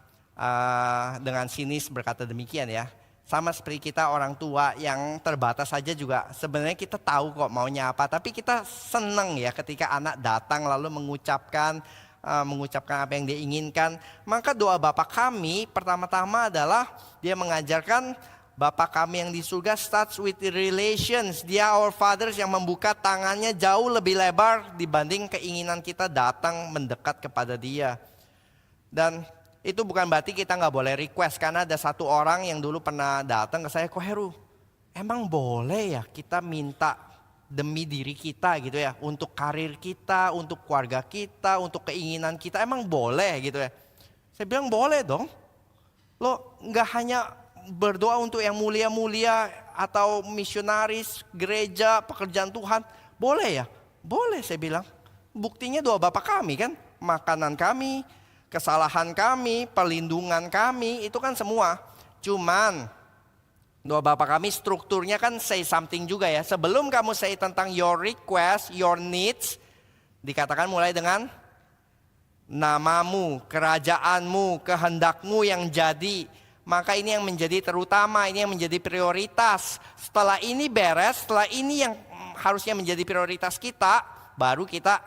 dengan sinis berkata demikian ya. Sama seperti kita orang tua yang terbatas saja juga sebenarnya kita tahu kok maunya apa. Tapi kita senang ya ketika anak datang lalu mengucapkan apa yang dia inginkan. Maka doa Bapa kami pertama-tama adalah dia mengajarkan Bapa kami yang di surga starts with the relations. Dia our fathers yang membuka tangannya jauh lebih lebar dibanding keinginan kita datang mendekat kepada dia. Dan itu bukan berarti kita nggak boleh request. Karena ada satu orang yang dulu pernah datang ke saya, Ko Heru, emang boleh ya kita minta demi diri kita gitu ya, untuk karir kita, untuk keluarga kita, untuk keinginan kita, emang boleh gitu ya. Saya bilang boleh dong. Lo nggak hanya berdoa untuk yang mulia-mulia atau misionaris, gereja, pekerjaan Tuhan, boleh ya? Boleh saya bilang. Buktinya doa Bapa kami kan, makanan kami, kesalahan kami, perlindungan kami, itu kan semua. Cuman doa Bapa kami strukturnya kan say something juga ya. Sebelum kamu say tentang your request, your needs, dikatakan mulai dengan namamu, kerajaanmu, kehendakmu yang jadi. Maka ini yang menjadi terutama, ini yang menjadi prioritas. Setelah ini beres, setelah ini yang harusnya menjadi prioritas kita, baru kita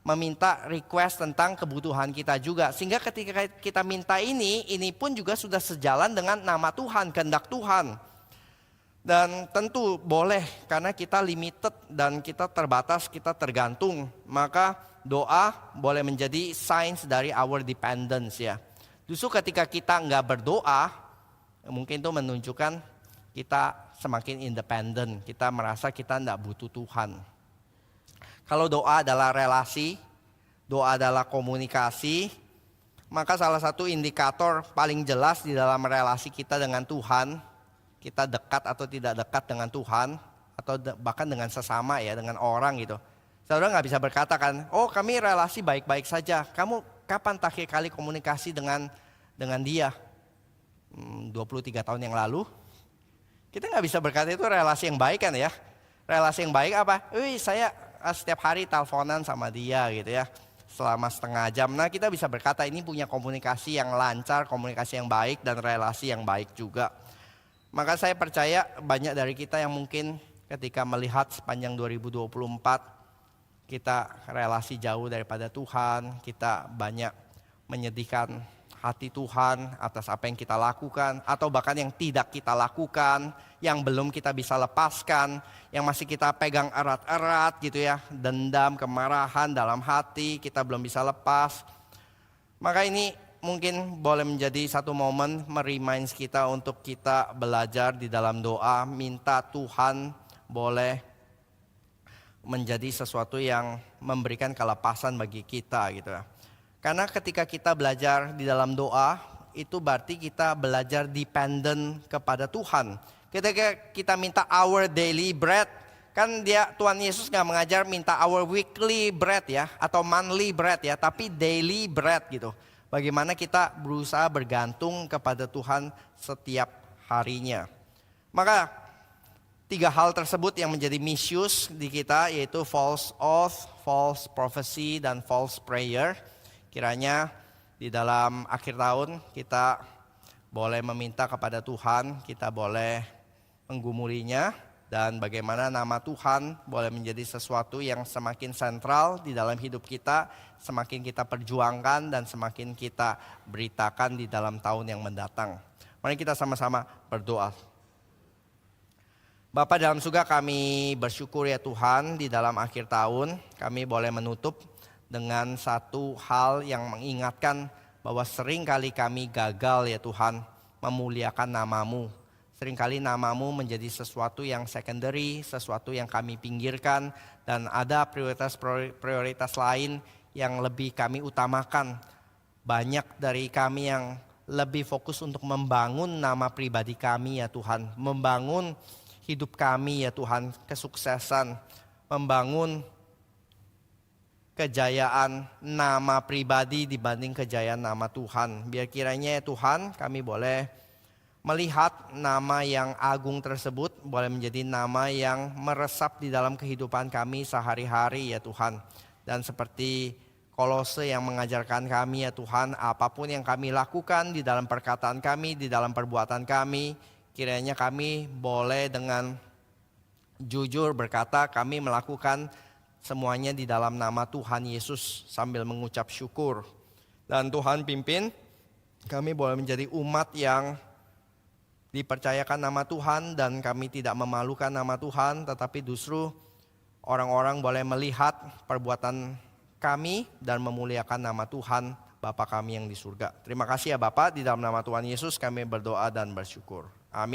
meminta request tentang kebutuhan kita juga. Sehingga ketika kita minta ini pun juga sudah sejalan dengan nama Tuhan, kehendak Tuhan. Dan tentu boleh karena kita limited dan kita terbatas, kita tergantung. Maka doa boleh menjadi signs dari our dependence ya. Justru ketika kita nggak berdoa, mungkin itu menunjukkan kita semakin independen. Kita merasa kita nggak butuh Tuhan. Kalau doa adalah relasi, doa adalah komunikasi, maka salah satu indikator paling jelas di dalam relasi kita dengan Tuhan, kita dekat atau tidak dekat dengan Tuhan, atau bahkan dengan sesama ya, dengan orang gitu. Saudara nggak bisa berkata kan, oh kami relasi baik-baik saja. Kamu kapan terakhir kali komunikasi dengan dia? 23 tahun yang lalu. Kita nggak bisa berkata itu relasi yang baik kan ya. Relasi yang baik apa? Saya setiap hari teleponan sama dia gitu ya, selama setengah jam. Nah kita bisa berkata ini punya komunikasi yang lancar, komunikasi yang baik dan relasi yang baik juga. Maka saya percaya banyak dari kita yang mungkin ketika melihat sepanjang 2024 kita relasi jauh daripada Tuhan, kita banyak menyedihkan hati Tuhan atas apa yang kita lakukan, atau bahkan yang tidak kita lakukan, yang belum kita bisa lepaskan, yang masih kita pegang erat-erat gitu ya, dendam, kemarahan dalam hati, kita belum bisa lepas. Maka ini mungkin boleh menjadi satu momen mereminds kita untuk kita belajar di dalam doa, minta Tuhan boleh menjadi sesuatu yang memberikan kelepasan bagi kita gitu ya. Karena ketika kita belajar di dalam doa, itu berarti kita belajar dependent kepada Tuhan. Ketika kita minta our daily bread, kan Tuhan Yesus gak mengajar minta our weekly bread ya, atau monthly bread ya, tapi daily bread gitu. Bagaimana kita berusaha bergantung kepada Tuhan setiap harinya. Maka 3 hal tersebut yang menjadi misuse di kita, yaitu false oath, false prophecy, dan false prayer. Kiranya di dalam akhir tahun kita boleh meminta kepada Tuhan, kita boleh menggumulinya, dan bagaimana nama Tuhan boleh menjadi sesuatu yang semakin sentral di dalam hidup kita, semakin kita perjuangkan dan semakin kita beritakan di dalam tahun yang mendatang. Mari kita sama-sama berdoa. Bapa dalam surga, kami bersyukur ya Tuhan, di dalam akhir tahun kami boleh menutup dengan satu hal yang mengingatkan bahwa seringkali kami gagal ya Tuhan memuliakan nama-Mu. Seringkali nama-Mu menjadi sesuatu yang secondary, sesuatu yang kami pinggirkan, dan ada prioritas lain yang lebih kami utamakan. Banyak dari kami yang lebih fokus untuk membangun nama pribadi kami ya Tuhan, membangun hidup kami ya Tuhan, kesuksesan membangun kejayaan nama pribadi dibanding kejayaan nama Tuhan. Biar kiranya ya Tuhan kami boleh melihat nama yang agung tersebut boleh menjadi nama yang meresap di dalam kehidupan kami sehari-hari ya Tuhan. Dan seperti Kolose yang mengajarkan kami ya Tuhan, apapun yang kami lakukan di dalam perkataan kami, di dalam perbuatan kami, kiranya kami boleh dengan jujur berkata kami melakukan semuanya di dalam nama Tuhan Yesus sambil mengucap syukur. Dan Tuhan pimpin kami boleh menjadi umat yang dipercayakan nama Tuhan dan kami tidak memalukan nama Tuhan, tetapi justru orang-orang boleh melihat perbuatan kami dan memuliakan nama Tuhan Bapa kami yang di surga. Terima kasih ya Bapa, di dalam nama Tuhan Yesus kami berdoa dan bersyukur. Amin.